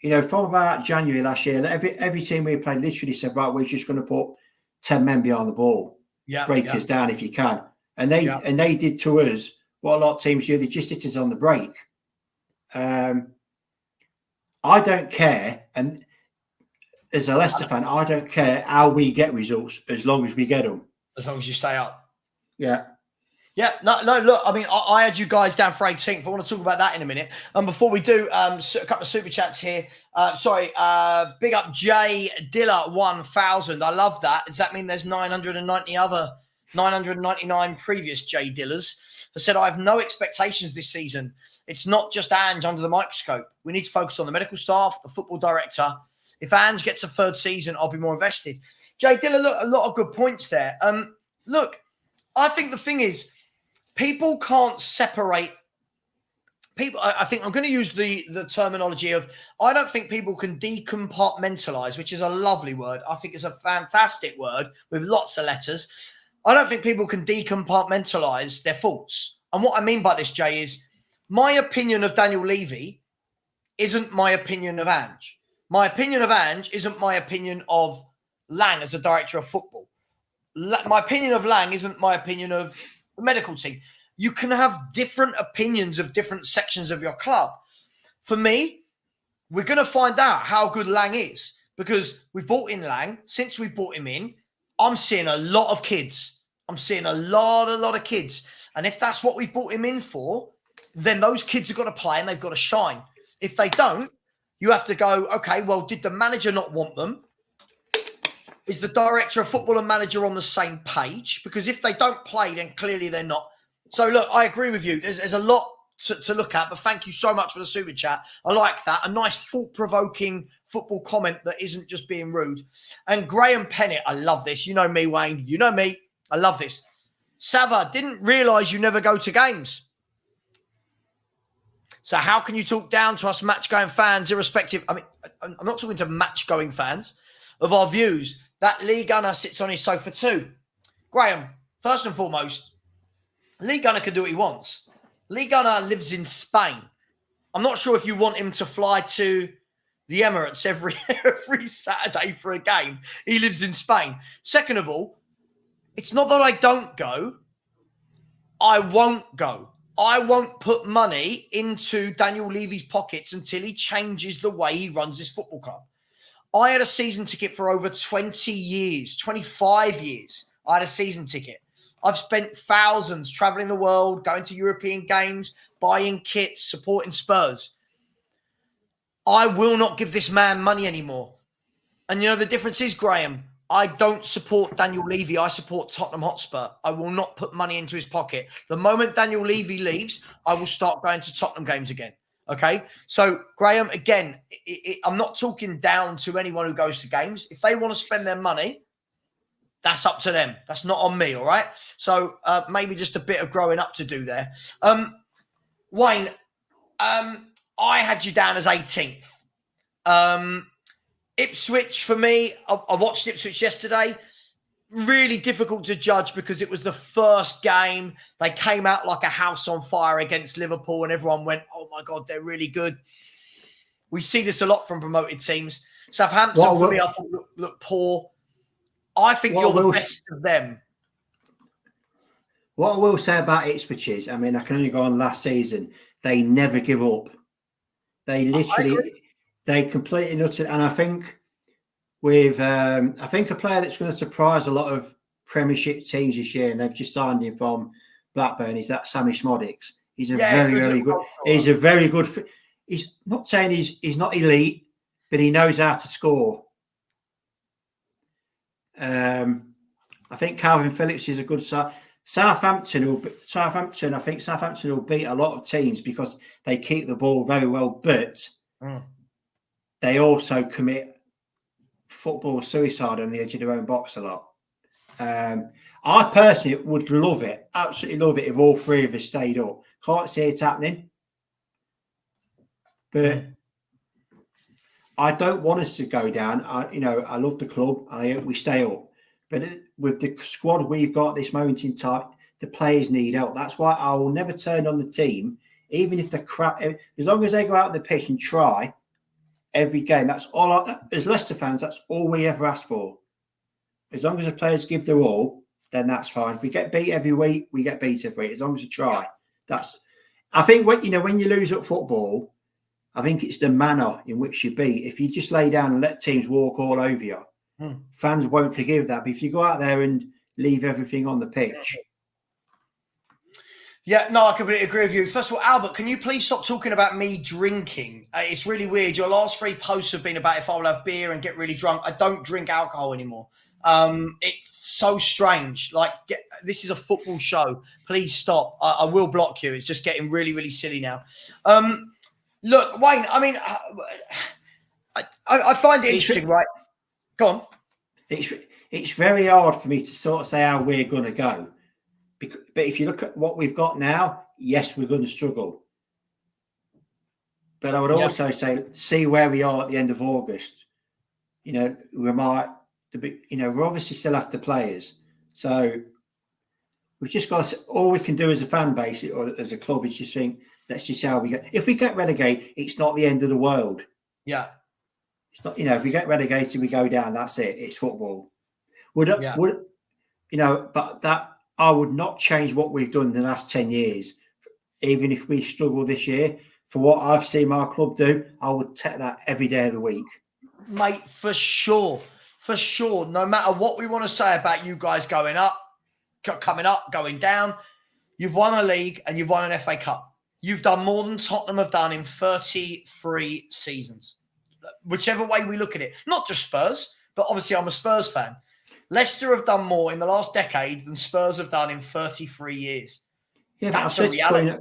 you know, from about January last year, every team we played literally said, right, we're just going to put 10 men behind the ball, break us down if you can. And they did to us what a lot of teams do. They just hit us on the break. I don't care, and as a Leicester fan, I don't care how we get results as long as we get them. As long as you stay up. Yeah. Yeah, no, look, I mean, I had you guys down for 18th. I want to talk about that in a minute. And before we do, a couple of super chats here. Big up Jay Diller 1000. I love that. Does that mean there's 999 previous Jay Dillers? I said, I have no expectations this season. It's not just Ange under the microscope. We need to focus on the medical staff, the football director. If Ange gets a third season, I'll be more invested. Jay Diller, look, a lot of good points there. Look, I think the thing is, people can't separate people. I think I'm going to use the terminology of, I don't think people can decompartmentalize, which is a lovely word. I think it's a fantastic word with lots of letters. I don't think people can decompartmentalize their faults. And what I mean by this, Jay, is my opinion of Daniel Levy isn't my opinion of Ange. My opinion of Ange isn't my opinion of Lang as a director of football. My opinion of Lang isn't my opinion of the medical team. You can have different opinions of different sections of your club. For me, we're going to find out how good Lang is, because we've brought in Lang. Since we brought him in, I'm seeing a lot of kids. I'm seeing a lot of kids. And if that's what we've brought him in for, then those kids have got to play and they've got to shine. If they don't, you have to go, okay, well, did the manager not want them? Is the director of football and manager on the same page? Because if they don't play, then clearly they're not. So, look, I agree with you. There's a lot to look at, but thank you so much for the super chat. I like that. A nice thought-provoking football comment that isn't just being rude. And Graham Pennant, I love this. You know me, Wayne. You know me. I love this. Savva, didn't realise you never go to games. So how can you talk down to us match-going fans, irrespective? I mean, I'm not talking to match-going fans of our views. That Lee Gunner sits on his sofa too. Graham, first and foremost, Lee Gunner can do what he wants. Lee Gunner lives in Spain. I'm not sure if you want him to fly to the Emirates every Saturday for a game. He lives in Spain. Second of all, it's not that I don't go. I won't go. I won't put money into Daniel Levy's pockets until he changes the way he runs this football club. I had a season ticket for over 20 years, 25 years. I had a season ticket. I've spent thousands traveling the world, going to European games, buying kits, supporting Spurs. I will not give this man money anymore. And you know, the difference is, Graham, I don't support Daniel Levy. I support Tottenham Hotspur. I will not put money into his pocket. The moment Daniel Levy leaves, I will start going to Tottenham games again. Okay? So, Graham, again, I'm not talking down to anyone who goes to games. If they want to spend their money, that's up to them. That's not on me, all right? So, maybe just a bit of growing up to do there. Wayne, I had you down as 18th. Ipswich, for me, I watched Ipswich yesterday. Really difficult to judge because it was the first game. They came out like a house on fire against Liverpool and everyone went, oh, my God, they're really good. We see this a lot from promoted teams. Southampton, for me, I thought looked poor. I think you're the best of them. What I will say about Ipswich is, I mean, I can only go on last season. They never give up. They literally... They completely nutted, and I think with I think a player that's going to surprise a lot of Premiership teams this year, and they've just signed him from Blackburn, is that Sammy Szmodics. He's a very good. He's a very good. He's not saying he's not elite, but he knows how to score. I think Calvin Phillips is a good side. Southampton. I think Southampton will beat a lot of teams because they keep the ball very well, but. They also commit football suicide on the edge of their own box a lot. I personally would love it, absolutely love it, if all three of us stayed up. Can't see it happening. But I don't want us to go down. I love the club. I hope we stay up. But with the squad we've got at this moment in time, the players need help. That's why I will never turn on the team, even if they're crap. As long as they go out on the pitch and try, every game, that's all. As Leicester fans, that's all we ever ask for. As long as the players give their all, then that's fine. We get beat every week. We get beat every week. As long as you try, that's. I think when you lose at football, I think it's the manner in which you beat. If you just lay down and let teams walk all over you, fans won't forgive that. But if you go out there and leave everything on the pitch. Yeah, no, I completely agree with you. First of all, Albert, can you please stop talking about me drinking? It's really weird. Your last 3 posts have been about if I will have beer and get really drunk. I don't drink alcohol anymore. It's so strange. This is a football show. Please stop. I will block you. It's just getting really, really silly now. Look, Wayne, I mean, I find it interesting, right? Go on. It's very hard for me to sort of say how we're going to go. But if you look at what we've got now, yes, we're going to struggle. But I would also say, see where we are at the end of August. You know, we might, we're obviously still after players. So we've just got to, all we can do as a fan base or as a club is just think, let's just see how we get. If we get relegated, it's not the end of the world. Yeah. It's not, if we get relegated, we go down, that's it. It's football. But that I would not change what we've done in the last 10 years. Even if we struggle this year, for what I've seen my club do, I would take that every day of the week. Mate, for sure. For sure. No matter what we want to say about you guys coming up, going down, you've won a league and you've won an FA Cup. You've done more than Tottenham have done in 33 seasons. Whichever way we look at it. Not just Spurs, but obviously I'm a Spurs fan. Leicester have done more in the last decade than Spurs have done in 33 years. Yeah, that's a reality.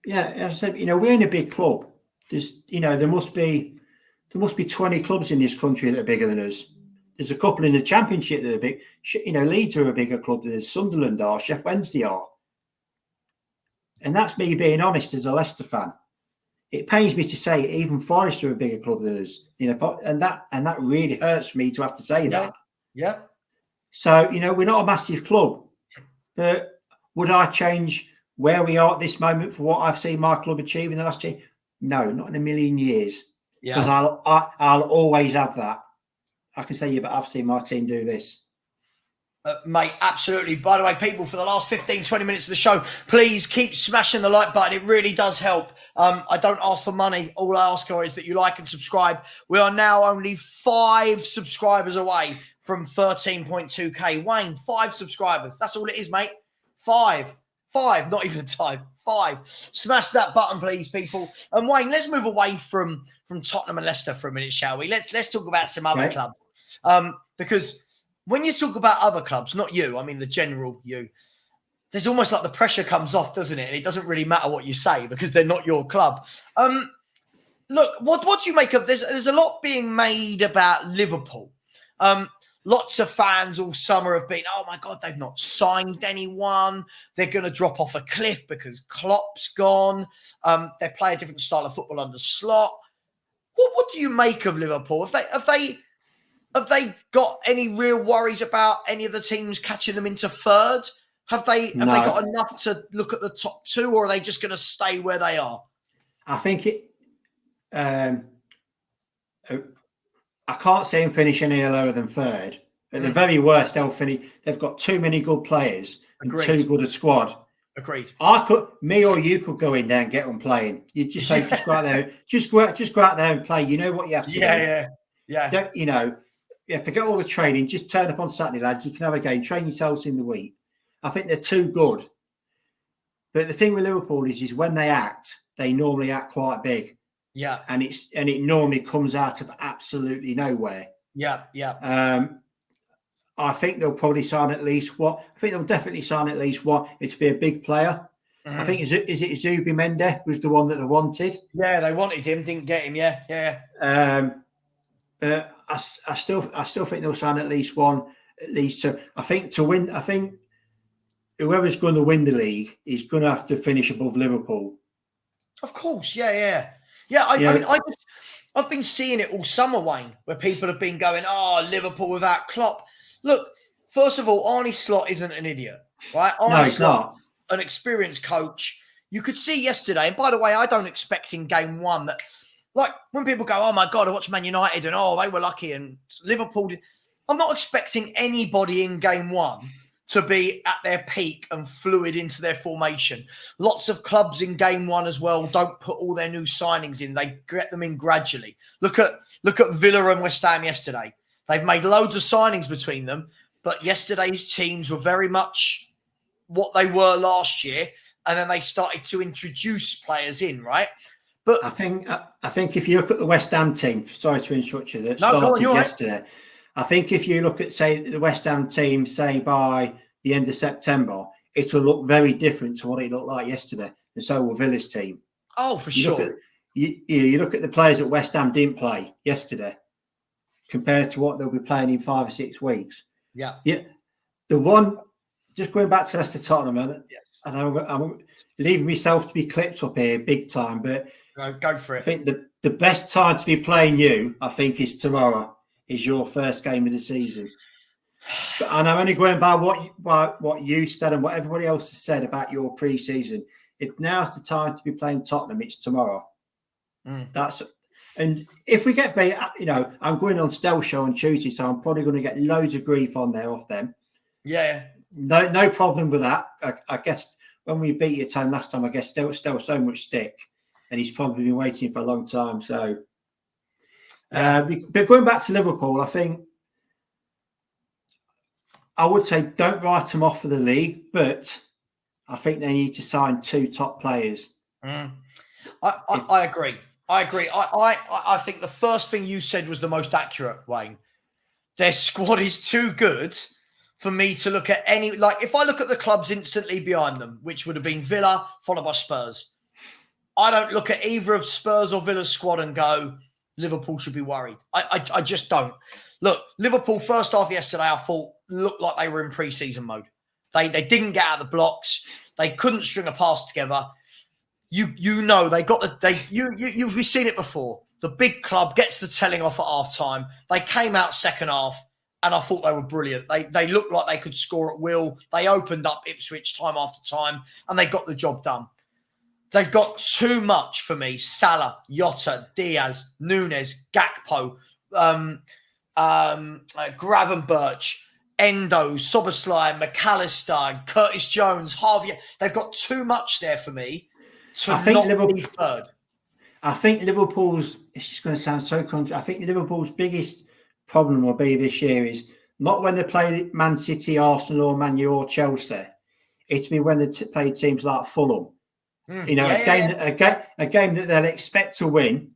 As I said, we're in a big club. There's, there must be 20 clubs in this country that are bigger than us. There's a couple in the Championship that are big. Leeds are a bigger club than Sunderland are, Sheffield Wednesday are. And that's me being honest as a Leicester fan. It pains me to say even Forest are a bigger club than us. And that really hurts me to have to say that. Yeah. So, we're not a massive club. But would I change where we are at this moment for what I've seen my club achieve in the last year? No, not in a million years. Because I'll always have that. I can say, but I've seen my team do this. Mate, absolutely. By the way, people, for the last 15, 20 minutes of the show, please keep smashing the like button. It really does help. I don't ask for money. All I ask for is that you like and subscribe. We are now only 5 subscribers away from 13.2k. Wayne, 5 subscribers. That's all it is, mate. 5, not even time. 5. Smash that button, please, people. And Wayne, let's move away from Tottenham and Leicester for a minute, shall we? Let's talk about some other clubs. Because when you talk about other clubs, not you, I mean the general you, there's almost like the pressure comes off, doesn't it? And it doesn't really matter what you say because they're not your club. Look, what do you make of this? There's a lot being made about Liverpool. Lots of fans all summer have been, oh my God, they've not signed anyone. They're going to drop off a cliff because Klopp's gone. They play a different style of football under Slot. What do you make of Liverpool? Have they got any real worries about any of the teams catching them into third? Have they got enough to look at the top 2, or are they just going to stay where they are? I think I can't see them finish any lower than third. At the very worst, they'll finish. They've got too many good players and too good a squad. Agreed. Me or you could go in there and get them playing. You just say, just go out there, just go out there and play. You know what you have to do. Yeah. Don't, forget all the training. Just turn up on Saturday, lads. You can have a game. Train yourselves in the week. I think they're too good. But the thing with Liverpool is when they act, they normally act quite big. Yeah. And it normally comes out of absolutely nowhere. Yeah. I think they'll probably sign at least one. I think they'll definitely sign at least one. It's be a big player. Mm-hmm. I think is it Zubimendi was the one that they wanted. Yeah, they wanted him, didn't get him. Yeah. I still think they'll sign at least one, at least two. I think to win. I think whoever's going to win the league is going to have to finish above Liverpool. Of course, yeah. I mean, I've been seeing it all summer, Wayne, where people have been going, "Oh, Liverpool without Klopp." Look, first of all, Arne Slot isn't an idiot, right? No, he's not. An experienced coach. You could see yesterday, and by the way, I don't expect in game 1 that, like, when people go, "Oh my God, I watched Man United and they were lucky," and Liverpool did. I'm not expecting anybody in game 1 to be at their peak and fluid into their formation. Lots of clubs in game 1 as well don't put all their new signings in. They get them in gradually. Look at Villa and West Ham yesterday. They've made loads of signings between them, but yesterday's teams were very much what they were last year, and then they started to introduce players in, right? But I think if you look at the West Ham team, sorry to interrupt you, that started yesterday. Right. I think if you look at, say, the West Ham team, say, by the end of September, it will look very different to what it looked like yesterday. And so will Villa's team. Oh, for sure. You look at the players that West Ham didn't play yesterday compared to what they'll be playing in 5 or 6 weeks. Yeah. The one just going back to Leicester Tottenham, and I'm leaving myself to be clipped up here big time, but go for it. I think the best time to be playing you, I think, is tomorrow. Is your first game of the season, and I'm only going by what you said and what everybody else has said about your pre-season. If now's the time to be playing Tottenham, it's tomorrow. And if we get beat, I'm going on Stealth Show on Tuesday, so I'm probably going to get loads of grief on there off them. Yeah. No problem with that. I guess when we beat your team last time, I guess still so much stick, and he's probably been waiting for a long time. So, but going back to Liverpool, I think I would say don't write them off for the league, but I think they need to sign 2 top players. I agree. I think the first thing you said was the most accurate, Wayne. Their squad is too good for me to look at any... Like, if I look at the clubs instantly behind them, which would have been Villa, followed by Spurs, I don't look at either of Spurs or Villa's squad and go, Liverpool should be worried. I just don't. Look, Liverpool, first half yesterday, I thought, looked like they were in pre-season mode. They didn't get out of the blocks. They couldn't string a pass together. You've seen it before. The big club gets the telling off at half time. They came out second half, and I thought they were brilliant. They looked like they could score at will. They opened up Ipswich time after time, and they got the job done. They've got too much for me. Salah, Jota, Diaz, Nunes, Gakpo, Gravenberch, Endo, Soboslai, McAllister, Curtis Jones, Harvey. They've got too much there for me to not be third. I think Liverpool's, it's just going to sound so contrary. I think Liverpool's biggest problem will be this year is not when they play Man City, Arsenal, or Man U or Chelsea. It'll be when they play teams like Fulham. A game that they'll expect to win,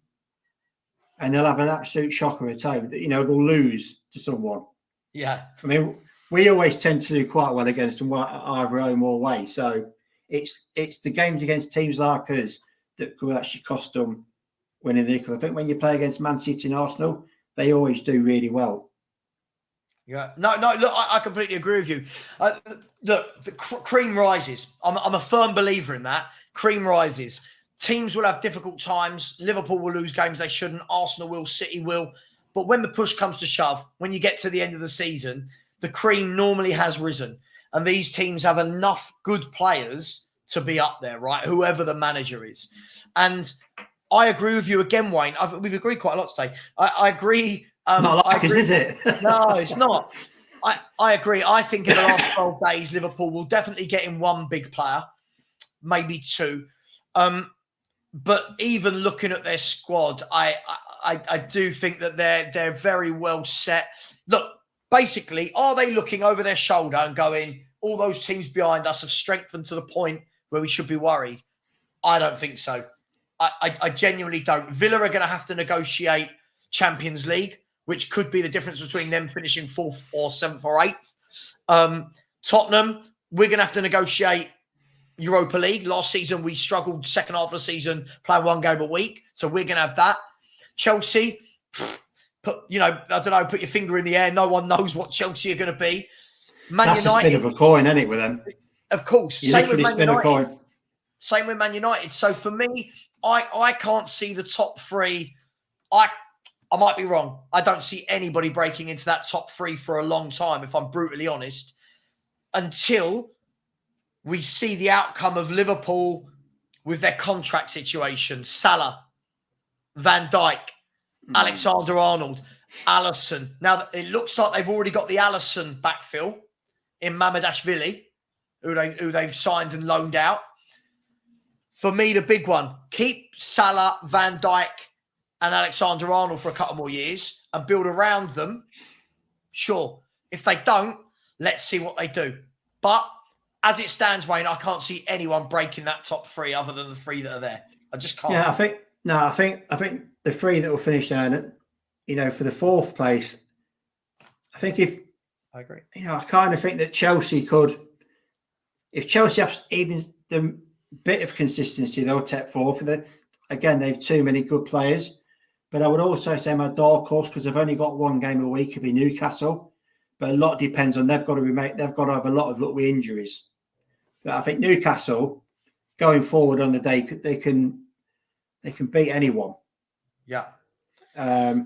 and they'll have an absolute shocker at home. They'll lose to someone. Yeah. I mean, we always tend to do quite well against them either home or away. So it's the games against teams like us that could actually cost them winning the league. I think when you play against Man City and Arsenal, they always do really well. Yeah. No, look, I completely agree with you. Look, the cream rises. I'm a firm believer in that. Cream rises. Teams will have difficult times. Liverpool will lose games they shouldn't. Arsenal will. City will. But when the push comes to shove, when you get to the end of the season, the cream normally has risen. And these teams have enough good players to be up there, right? Whoever the manager is. And I agree with you again, Wayne. We've agreed quite a lot today. I agree. Not like us, is it? No, it's not. I agree. I think in the last 12 days, Liverpool will definitely get in one big player, maybe 2. But even looking at their squad, I do think that they're very well set. Look, basically, are they looking over their shoulder and going, all those teams behind us have strengthened to the point where we should be worried? I don't think so. I genuinely don't. Villa are going to have to negotiate Champions League, which could be the difference between them finishing 4th or 7th or 8th. Tottenham, we're going to have to negotiate Europa League. Last season, we struggled second half of the season playing 1 game a week. So we're going to have that. Chelsea, put your finger in the air. No one knows what Chelsea are going to be. That's a spin of a coin, isn't it, with them? Of course. You literally spin a coin. Same with Man United. So for me, I can't see the top 3. I might be wrong. I don't see anybody breaking into that top 3 for a long time, if I'm brutally honest, until we see the outcome of Liverpool with their contract situation. Salah, Van Dijk, Alexander-Arnold, Alisson. Now, it looks like they've already got the Alisson backfill in Mamardashvili, who they've signed and loaned out. For me, the big one, keep Salah, Van Dijk, and Alexander-Arnold for a couple more years and build around them. Sure. If they don't, let's see what they do. But as it stands, Wayne, I can't see anyone breaking that top 3 other than the 3 that are there. I just can't. Yeah, I think the 3 that will finish down at, for the 4th place. I think I agree. I kind of think that Chelsea could, if Chelsea have even the bit of consistency, they'll take 4th. Again, they've too many good players. But I would also say my dark horse, because they've only got 1 game a week, would be Newcastle. but a lot depends on they've got to have a lot of luck with injuries. But I think Newcastle going forward on the day they can beat anyone. Yeah. I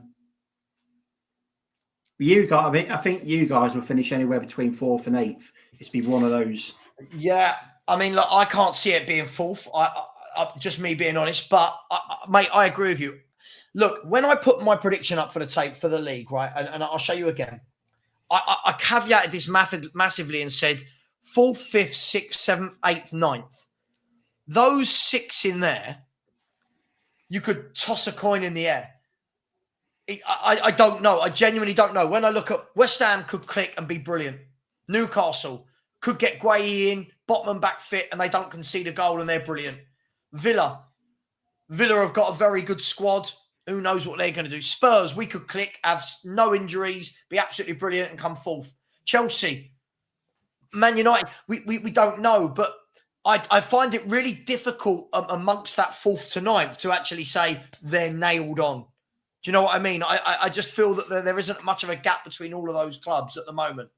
think you guys will finish anywhere between 4th and 8th. It's be one of those. Yeah, I mean, look, I can't see it being 4th. I just me being honest, but mate, I agree with you. Look, when I put my prediction up for the tape for the league, right, and I'll show you again. I caveated this massively and said 4th, 5th, 6th, 7th, 8th, 9th. Those 6 in there, you could toss a coin in the air. I don't know. I genuinely don't know. When I look at West Ham could click and be brilliant. Newcastle could get Gueye in, Botman back fit, and they don't concede a goal and they're brilliant. Villa have got a very good squad. Who knows what they're going to do? Spurs, we could click, have no injuries, be absolutely brilliant and come 4th. Chelsea, Man United, we don't know, but I find it really difficult amongst that 4th to 9th to actually say they're nailed on. Do you know what I mean? I just feel that there isn't much of a gap between all of those clubs at the moment.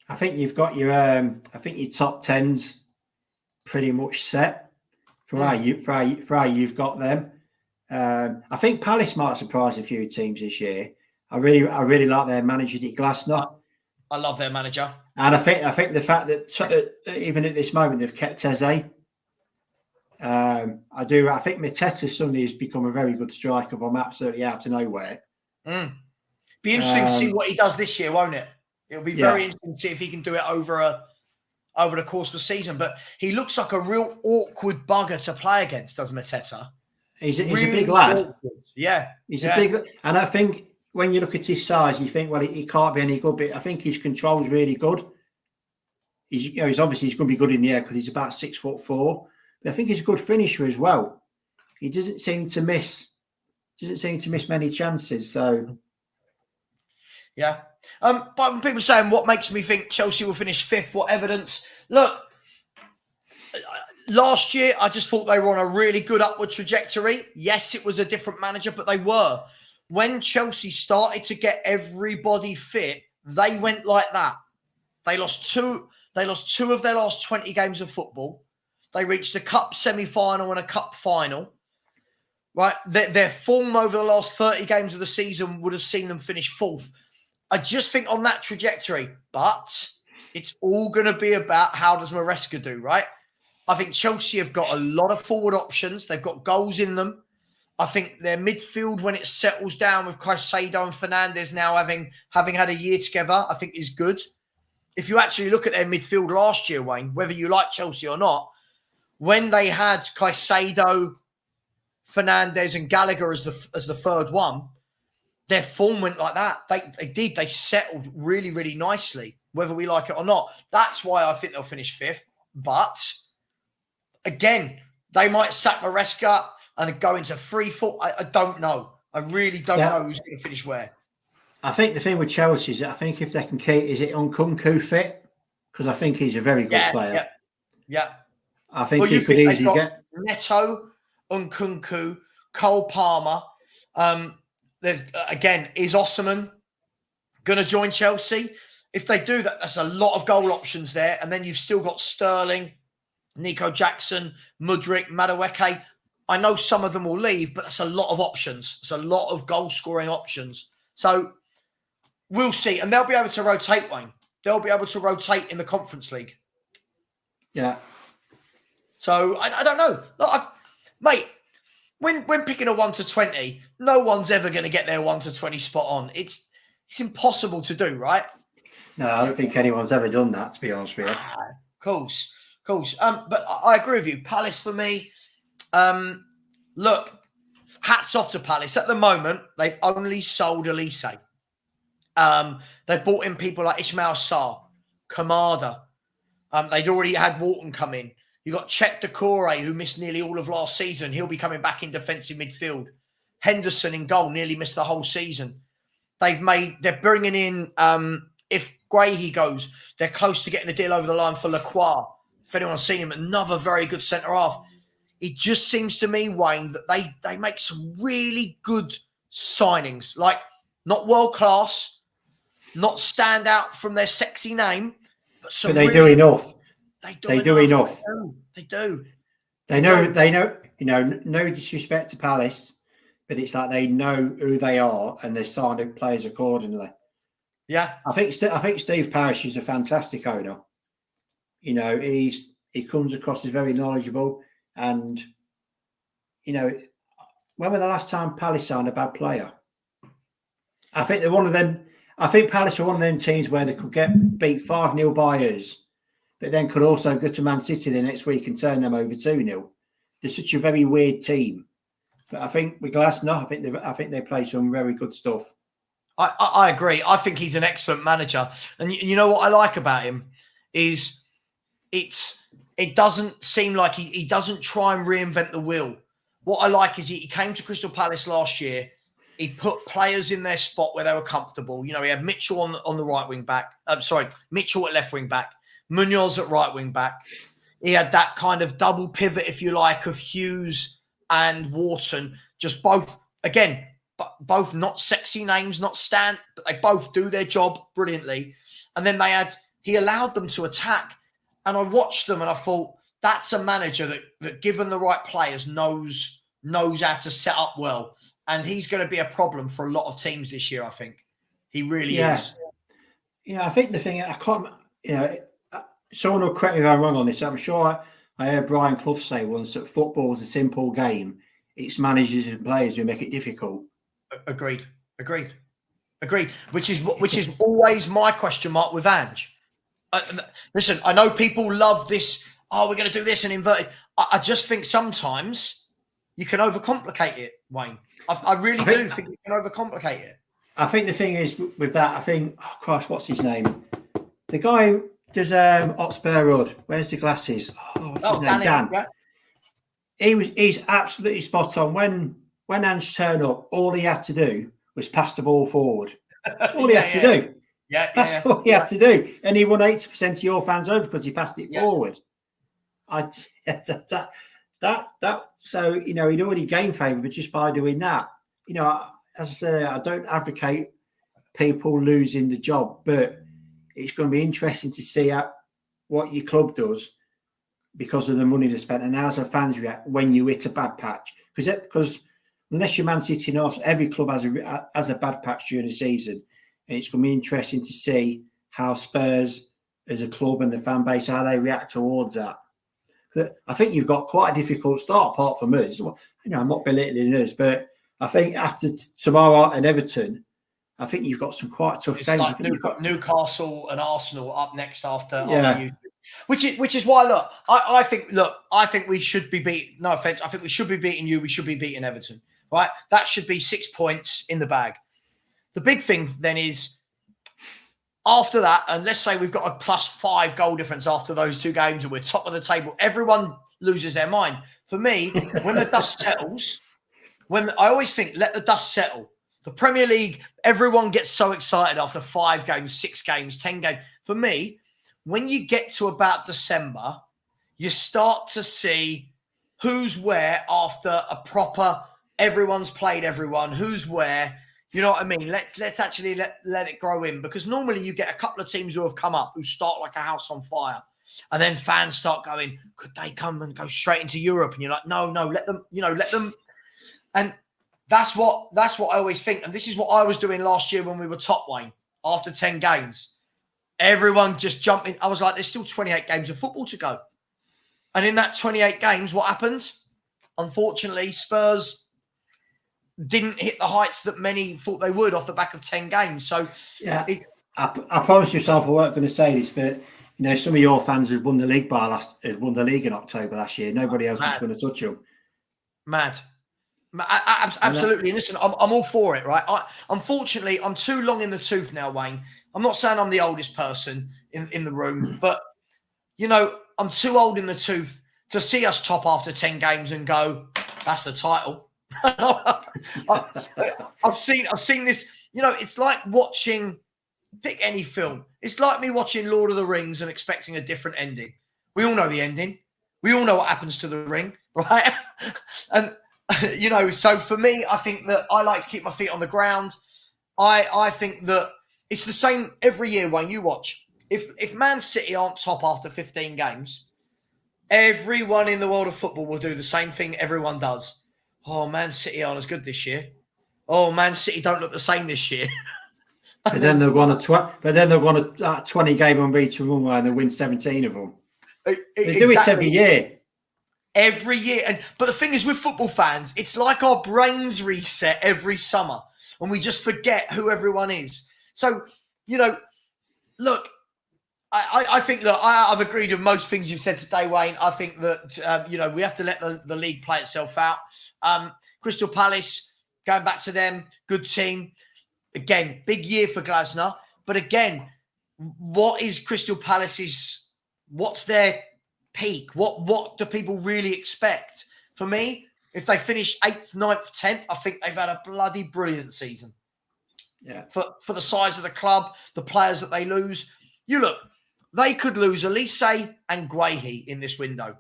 I think you've got your top 10s pretty much set for how you've got them. I think Palace might surprise a few teams this year. I really like their manager, Dick Glasner. I love their manager, and I think the fact that even at this moment they've kept Eze. I think Mateta suddenly has become a very good striker from absolutely out of nowhere. Be interesting to see what he does this year, won't it? It'll be very interesting to see if he can do it over the course of the season. But he looks like a real awkward bugger to play against, does Mateta? He's a big lad. Awkward. Yeah. He's a big, and I think when you look at his size, you think, well, he can't be any good, but I think his control is really good. He's going to be good in the air because he's about 6'4". But I think he's a good finisher as well. He doesn't seem to miss many chances. So, yeah. But when people saying what makes me think Chelsea will finish 5th, what evidence? Look, last year I just thought they were on a really good upward trajectory. Yes, it was a different manager, but they were. When Chelsea started to get everybody fit, they went like that. They lost two of their last 20 games of football. They reached a cup semi-final and a cup final. Right? Their form over the last 30 games of the season would have seen them finish 4th. I just think on that trajectory, but it's all going to be about how does Maresca do, right? I think Chelsea have got a lot of forward options. They've got goals in them. I think their midfield, when it settles down with Caicedo and Fernandes now having had a year together, I think is good. If you actually look at their midfield last year, Wayne, whether you like Chelsea or not, when they had Caicedo, Fernandes and Gallagher as the third one, their form went like that. They settled really, really nicely, whether we like it or not. That's why I think they'll finish 5th. But again, they might sack Maresca and go into 3-4. I don't know. I really don't know who's going to finish where. I think the thing with Chelsea is that I think if they can keep, is it Nkunku fit? Because I think he's a very good player. Yeah. I think he could easily get Neto, Nkunku, Cole Palmer. Again, is Osman going to join Chelsea? If they do that, that's a lot of goal options there. And then you've still got Sterling, Nico Jackson, Mudryk, Madueke. I know some of them will leave, but that's a lot of options. It's a lot of goal-scoring options. So we'll see. And they'll be able to rotate, Wayne. They'll be able to rotate in the Conference League. Yeah. So I don't know. Look, mate, when picking a 1 to 20, no one's ever going to get their 1 to 20 spot on. It's impossible to do, right? No, I don't think anyone's ever done that, to be honest with you. Of course. But I agree with you. Palace for me. Look, hats off to Palace. At the moment, they've only sold Elise. They've brought in people like Ismail Sarr, Kamada. They'd already had Walton come in. You got Chet Decore, who missed nearly all of last season. He'll be coming back in defensive midfield. Henderson in goal, nearly missed the whole season. They're bringing in, if Gueye goes, they're close to getting a deal over the line for Lacroix. If anyone's seen him, another very good centre-half. It just seems to me, Wayne, that they make some really good signings. Like, not world-class, not stand out from their sexy name, but they do enough. They do enough. They do. They know. No disrespect to Palace, but it's like they know who they are and they sign the players accordingly. Yeah, I think Steve Parish is a fantastic owner. He comes across as very knowledgeable, and when was the last time Palace signed a bad player? I think they're one of them. I think Palace are one of them teams where they could get beat 5-0 by us, but then could also go to Man City the next week and turn them over 2-0. They're such a very weird team. But I think with Glasner, I think they play some very good stuff. I agree. I think he's an excellent manager. And you know what I like about him is it doesn't seem like he doesn't try and reinvent the wheel. What I like is he came to Crystal Palace last year. He put players in their spot where they were comfortable. He had Mitchell on the right wing back. Mitchell at left wing back. Munoz at right wing back. He had that kind of double pivot, if you like, of Hughes and Wharton. Just both not sexy names, not stand, but they both do their job brilliantly. And then he allowed them to attack. And I watched them and I thought, that's a manager that given the right players, knows how to set up well. And he's going to be a problem for a lot of teams this year, I think. He really is. I think the thing, I can't, someone will correct me if I'm wrong on this. I'm sure I heard Brian Clough say once that football is a simple game. It's managers and players who make it difficult. Agreed. Which is always my question mark with Ange. Listen, I know people love this. Oh, we're going to do this and invert it. I just think sometimes you can overcomplicate it, Wayne. I really do think you can overcomplicate it. I think the thing is with that, oh Christ, what's his name? The guy who does Hotspur Road. Where's the glasses? What's his name? Dan. Yeah. He's absolutely spot on. When Ange turned up, all he had to do was pass the ball forward. All he had to do. That's all he had to do. And he won 80% of your fans over because he passed it forward. So, he'd already gained favour, but just by doing that, as I say, I don't advocate people losing the job, but it's going to be interesting to see what your club does because of the money they spent and how the fans react when you hit a bad patch. Because unless you're Man City North, every club has a bad patch during the season, and it's going to be interesting to see how Spurs as a club and the fan base, how they react towards that. I think you've got quite a difficult start apart from us. I'm not belittling us, but I think after tomorrow and Everton, I think you've got some quite tough games. Like you've got Newcastle and Arsenal up next after you. Which is why I think we should be beating. No offense, I think we should be beating you. We should be beating Everton, right? That should be 6 points in the bag. The big thing then is after that, and let's say we've got a +5 goal difference after those 2 games, and we're top of the table. Everyone loses their mind. For me, when the dust settles, I always think let the dust settle. The Premier League, everyone gets so excited after 5 games, 6 games, 10 games. For me, when you get to about December, you start to see who's where after a proper, everyone's played everyone, who's where. You know what I mean? Let's actually let it grow in, because normally you get a couple of teams who have come up who start like a house on fire, and then fans start going, could they come and go straight into Europe? And you're like, no, let them. And that's what I always think. And this is what I was doing last year when we were top, Wayne. After 10 games, everyone just jumped in. I was like, there's still 28 games of football to go. And in that 28 games, what happened? Unfortunately, Spurs didn't hit the heights that many thought they would off the back of 10 games. So, I promise yourself I weren't going to say this, but some of your fans who won the league in October last year. Nobody else was going to touch them. Mad. Absolutely. And listen, I'm all for it, right? Unfortunately, I'm too long in the tooth now, Wayne. I'm not saying I'm the oldest person in the room, but, I'm too old in the tooth to see us top after 10 games and go, that's the title. I've seen this. It's like watching, pick any film. It's like me watching Lord of the Rings and expecting a different ending. We all know the ending. We all know what happens to the ring, right? And so for me, I think that I like to keep my feet on the ground. I think that It's the same every year, Wayne. You watch. If Man City aren't top after 15 games, everyone in the world of football will do the same thing everyone does. Oh, Man City aren't as good this year. Oh, Man City don't look the same this year. But then they'll go on a 20 game unbeaten run and they win 17 of them. They do it every year. Every year. But the thing is, with football fans, it's like our brains reset every summer and we just forget who everyone is. So, look, I think that I've agreed with most things you've said today, Wayne. I think that, we have to let the league play itself out. Crystal Palace, going back to them, good team. Again, big year for Glasner. But again, what is Crystal Palace's, what's their peak? What do people really expect? For me, if they finish 8th, 9th, 10th, I think they've had a bloody brilliant season. Yeah. For the size of the club, the players that they lose. You look, they could lose Elise and Guehi in this window.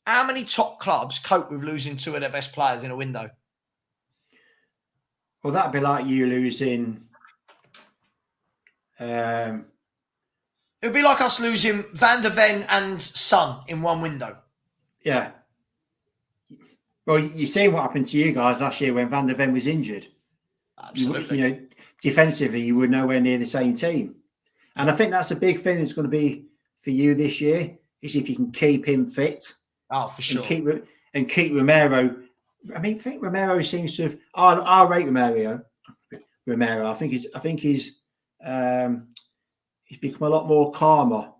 How many top clubs cope with losing 2 of their best players in a window? Well, that'd be like you losing. It would be like us losing Van der Ven and Son in one window. Yeah. Well, you've seen what happened to you guys last year when Van der Ven was injured. Absolutely. Defensively, you were nowhere near the same team. And I think that's a big thing that's going to be for you this year, is if you can keep him fit. Oh, for sure. And keep Romero. I mean, I think Romero seems to have. I rate Romero. I think he's become a lot more calmer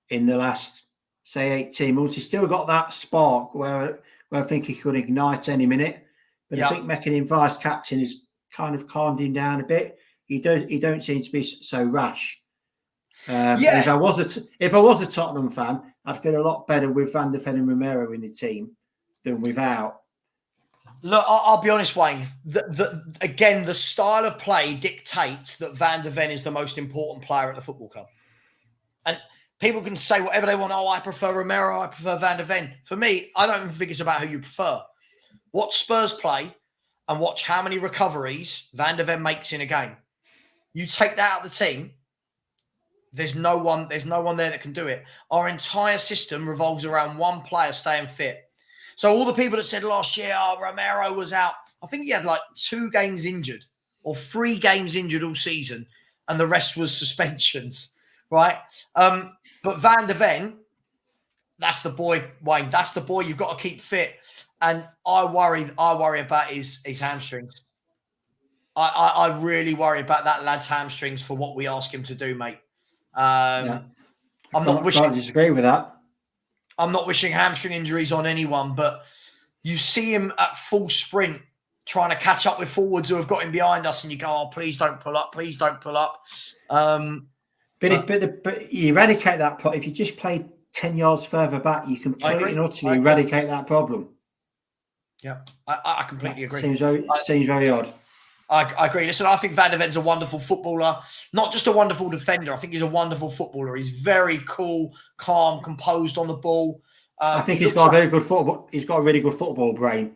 in the last, say, 18 months. He's still got that spark where I think he could ignite any minute. But I think making him vice captain has kind of calmed him down a bit. He don't seem to be so rash. If I was a Tottenham fan, I'd feel a lot better with Van der Ven and Romero in the team than without. Look, I'll be honest, Wayne. Again, the style of play dictates that Van der Ven is the most important player at the football club. And people can say whatever they want. Oh, I prefer Romero. I prefer Van der Ven. For me, I don't even think it's about who you prefer. Watch Spurs play and watch how many recoveries Van der Ven makes in a game. You take that out of the team, there's no one there that can do it. Our entire system revolves around one player staying fit. So all the people that said last year, oh, Romero was out, I think he had like 2 games injured or 3 games injured all season, and the rest was suspensions, right? But Van der Ven, that's the boy, Wayne. That's the boy you've got to keep fit. And I worry about his hamstrings. I really worry about that lad's hamstrings for what we ask him to do, mate. I'm not wishing. I disagree with that. I'm not wishing hamstring injuries on anyone, but you see him at full sprint trying to catch up with forwards who have got him behind us, and you go, "Oh, please don't pull up! Please don't pull up!" But you eradicate that. If you just play 10 yards further back, you completely and utterly eradicate that problem. Yeah, I completely agree. Seems very odd. I agree. Listen, I think Van der Ven's a wonderful footballer, not just a wonderful defender. I think he's a wonderful footballer. He's very cool, calm, composed on the ball. I think he's got a very good football. He's got a really good football brain.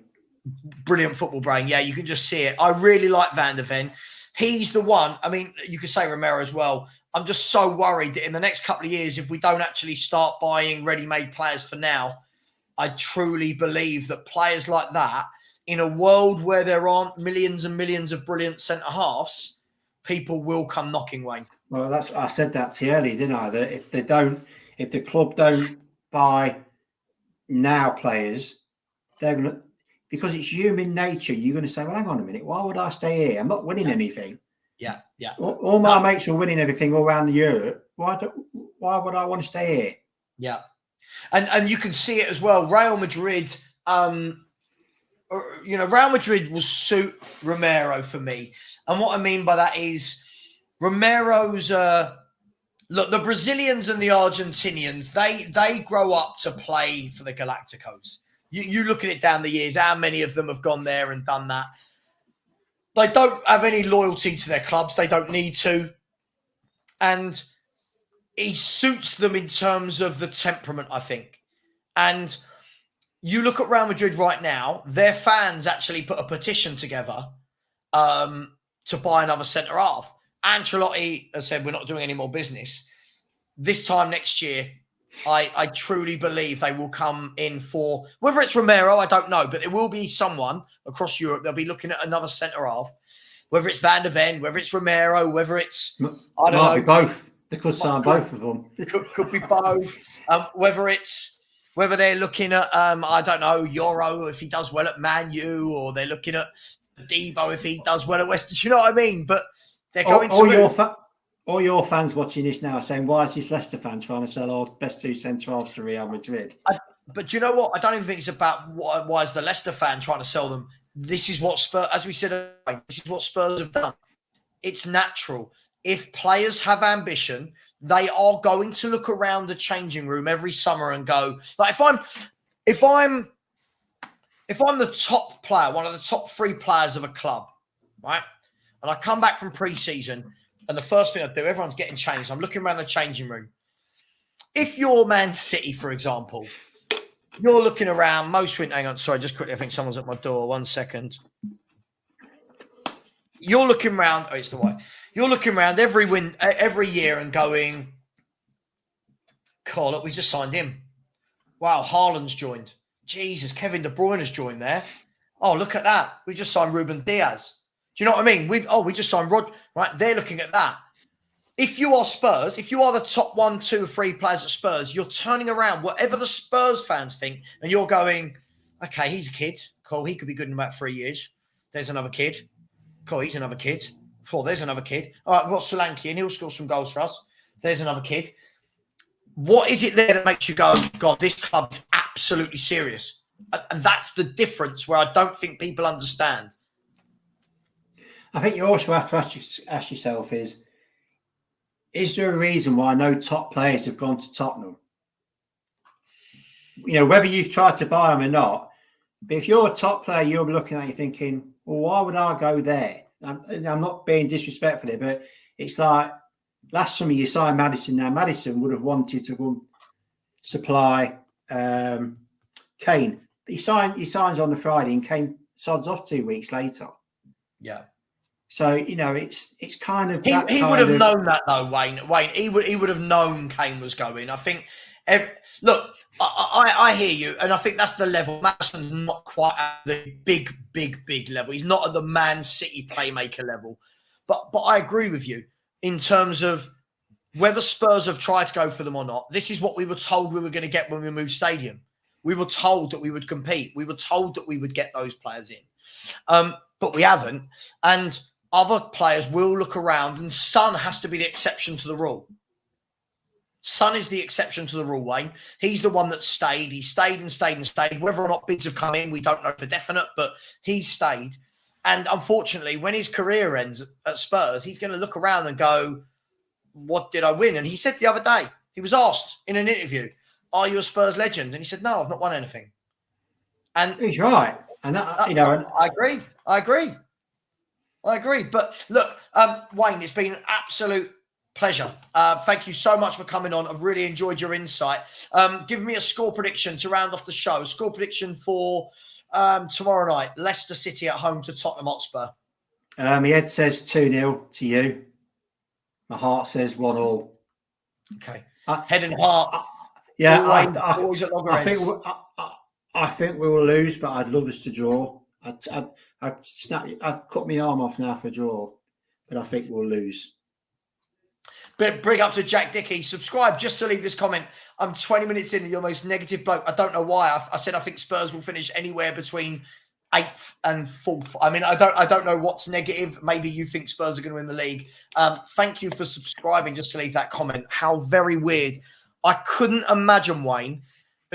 Brilliant football brain. Yeah, you can just see it. I really like Van der Ven. He's the one. I mean, you could say Romero as well. I'm just so worried that in the next couple of years, if we don't actually start buying ready-made players for now, I truly believe that players like that, in a world where there aren't millions and millions of brilliant centre-halves, people will come knocking, Wayne. Well, I said that to you earlier, didn't I? That if the club don't buy now players, they're going to, because it's human nature, you're going to say, well, hang on a minute, why would I stay here? I'm not winning anything. Yeah. All my mates are winning everything all around Europe. Why would I want to stay here? Yeah. And you can see it as well. Real Madrid, Real Madrid will suit Romero for me. And what I mean by that is Romero's, look, the Brazilians and the Argentinians, they grow up to play for the Galacticos. You look at it down the years, how many of them have gone there and done that? They don't have any loyalty to their clubs. They don't need to. And he suits them in terms of the temperament, I think. And you look at Real Madrid right now, their fans actually put a petition together to buy another centre-half. Ancelotti has said we're not doing any more business. This time next year, I truly believe they will come in for, whether it's Romero, I don't know, but there will be someone across Europe. They'll be looking at another centre half, whether it's Van der Ven, whether it's Romero, whether it's, I don't know. Might be both. They could sign both of them. Could be both. Whether they're looking at, I don't know, Euro if he does well at Man U, or they're looking at Debo if he does well at West. Do you know what I mean? But they're going all your fans watching this now are saying, why is this Leicester fan trying to sell our best two centre-halves to Real Madrid? But do you know what? I don't even think it's about why is the Leicester fan trying to sell them. This is what Spurs, as we said, this is what Spurs have done. It's natural. If players have ambition, they are going to look around the changing room every summer and go, like, if I'm the top player, one of the top 3 players of a club, right? And I come back from pre-season, and the first thing I do, everyone's getting changed. I'm looking around the changing room. If you're Man City, for example, you're looking around most winter. Hang on, sorry, just quickly. I think someone's at my door. 1 second. You're looking around. Oh, it's the wife. You're looking around every year and going, "Cool, look, we just signed him. Wow, Haaland's joined. Jesus, Kevin De Bruyne has joined there. Oh, look at that. We just signed Ruben Diaz. Do you know what I mean? We just signed Rod. Right, they're looking at that. If you are Spurs, if you are the top 1, 2, 3 players at Spurs, you're turning around whatever the Spurs fans think, and you're going, okay, he's a kid. Cool, he could be good in about 3 years. There's another kid. Cool, he's another kid. Cool, there's another kid. All right, we've got Solanke, and he'll score some goals for us. There's another kid. What is it there that makes you go, God, this club is absolutely serious? And that's the difference where I don't think people understand. I think you also have to ask yourself is there a reason why no top players have gone to Tottenham? You know, whether you've tried to buy them or not, but if you're a top player, you'll be looking at you thinking, well, why would I go there? I'm not being disrespectful here, but it's like last summer you signed Maddison. Now, Maddison would have wanted to go supply Kane. But he signs on the Friday and Kane sods off 2 weeks later. Yeah. So, you know, it's kind of... He would have known that, though, Wayne. He would have known Kane was going. I think... Look, I hear you, and I think that's the level. Maddison's not quite at the big level. He's not at the Man City playmaker level. But I agree with you in terms of whether Spurs have tried to go for them or not. This is what we were told we were going to get when we moved stadium. We were told that we would compete. We were told that we would get those players in. But we haven't. And other players will look around, and Son has to be the exception to the rule. Son is the exception to the rule, Wayne. He's the one that stayed. He stayed and stayed and stayed. Whether or not bids have come in, we don't know for definite, but he's stayed. And unfortunately, when his career ends at Spurs, he's going to look around and go, what did I win? And he said the other day, he was asked in an interview, are you a Spurs legend? And he said, no, I've not won anything. And he's right. And that, you know, I agree. But look, Wayne, it's been an absolute pleasure. Thank you so much for coming on. I've really enjoyed your insight. Give me a score prediction to round off the show. Score prediction for tomorrow night. Leicester City at home to Tottenham Hotspur. My head says 2-0 to you. My heart says 1-1. Okay. Head and heart. Yeah, always at loggerheads. I think we will lose, but I'd love us to draw. I'd cut my arm off now for a draw, but I think we'll lose. But bring up to Jack Dickey. Subscribe just to leave this comment. I'm 20 minutes in and you're the most negative bloke. I don't know why. I said I think Spurs will finish anywhere between 8th and 4th. I mean, I don't know what's negative. Maybe you think Spurs are going to win the league. Thank you for subscribing just to leave that comment. How very weird. I couldn't imagine, Wayne,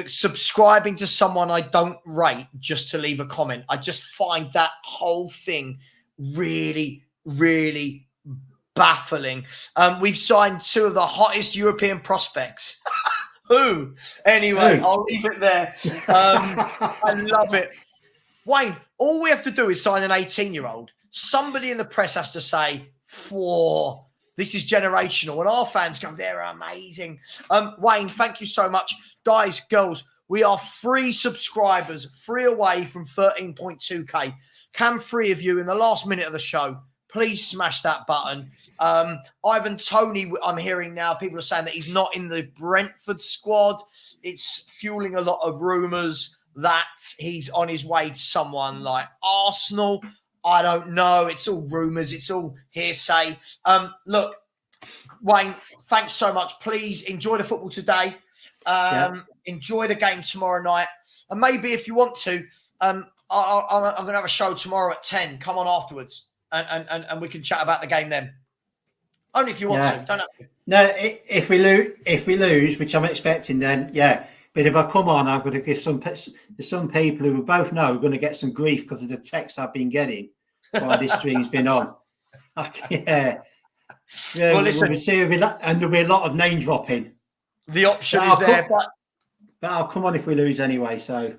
subscribing to someone I don't rate just to leave a comment. I just find that whole thing really, really baffling. We've signed 2 of the hottest European prospects. Who? Anyway, I'll leave it there. I love it. Wayne, all we have to do is sign an 18-year-old. Somebody in the press has to say, whoa, this is generational. And our fans go, they're amazing. Wayne, thank you so much. Guys, girls, we are 3 subscribers, 3 away from 13.2K. Can 3 of you in the last minute of the show please smash that button. Ivan Toney, I'm hearing now, people are saying that he's not in the Brentford squad. It's fueling a lot of rumours that he's on his way to someone like Arsenal. I don't know. It's all rumours. It's all hearsay. Look, Wayne, thanks so much. Please enjoy the football today. Enjoy the game tomorrow night. And maybe if you want to, I'm going to have a show tomorrow at 10. Come on afterwards and we can chat about the game then. Only if you want to. Don't have to. No, if we lose, which I'm expecting then, yeah. But if I come on, I'm going to give some people who we both know are going to get some grief because of the texts I've been getting while this stream's been on. Yeah. Well, listen. And there'll be a lot of name dropping. The option is there. But I'll come on if we lose anyway. So,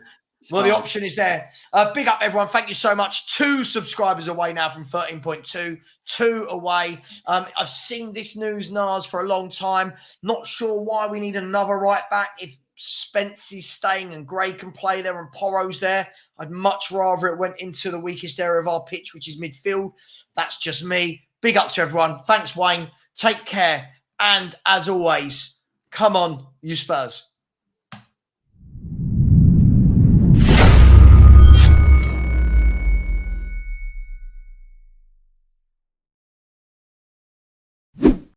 the option is there. Big up, everyone. Thank you so much. 2 subscribers away now from 13.2. 2 away. I've seen this news, Nars, for a long time. Not sure why we need another right back. If Spence is staying and Gray can play there and Porro's there, I'd much rather it went into the weakest area of our pitch, which is midfield. That's just me. Big up to everyone. Thanks, Wayne. Take care. And as always, come on, you Spurs.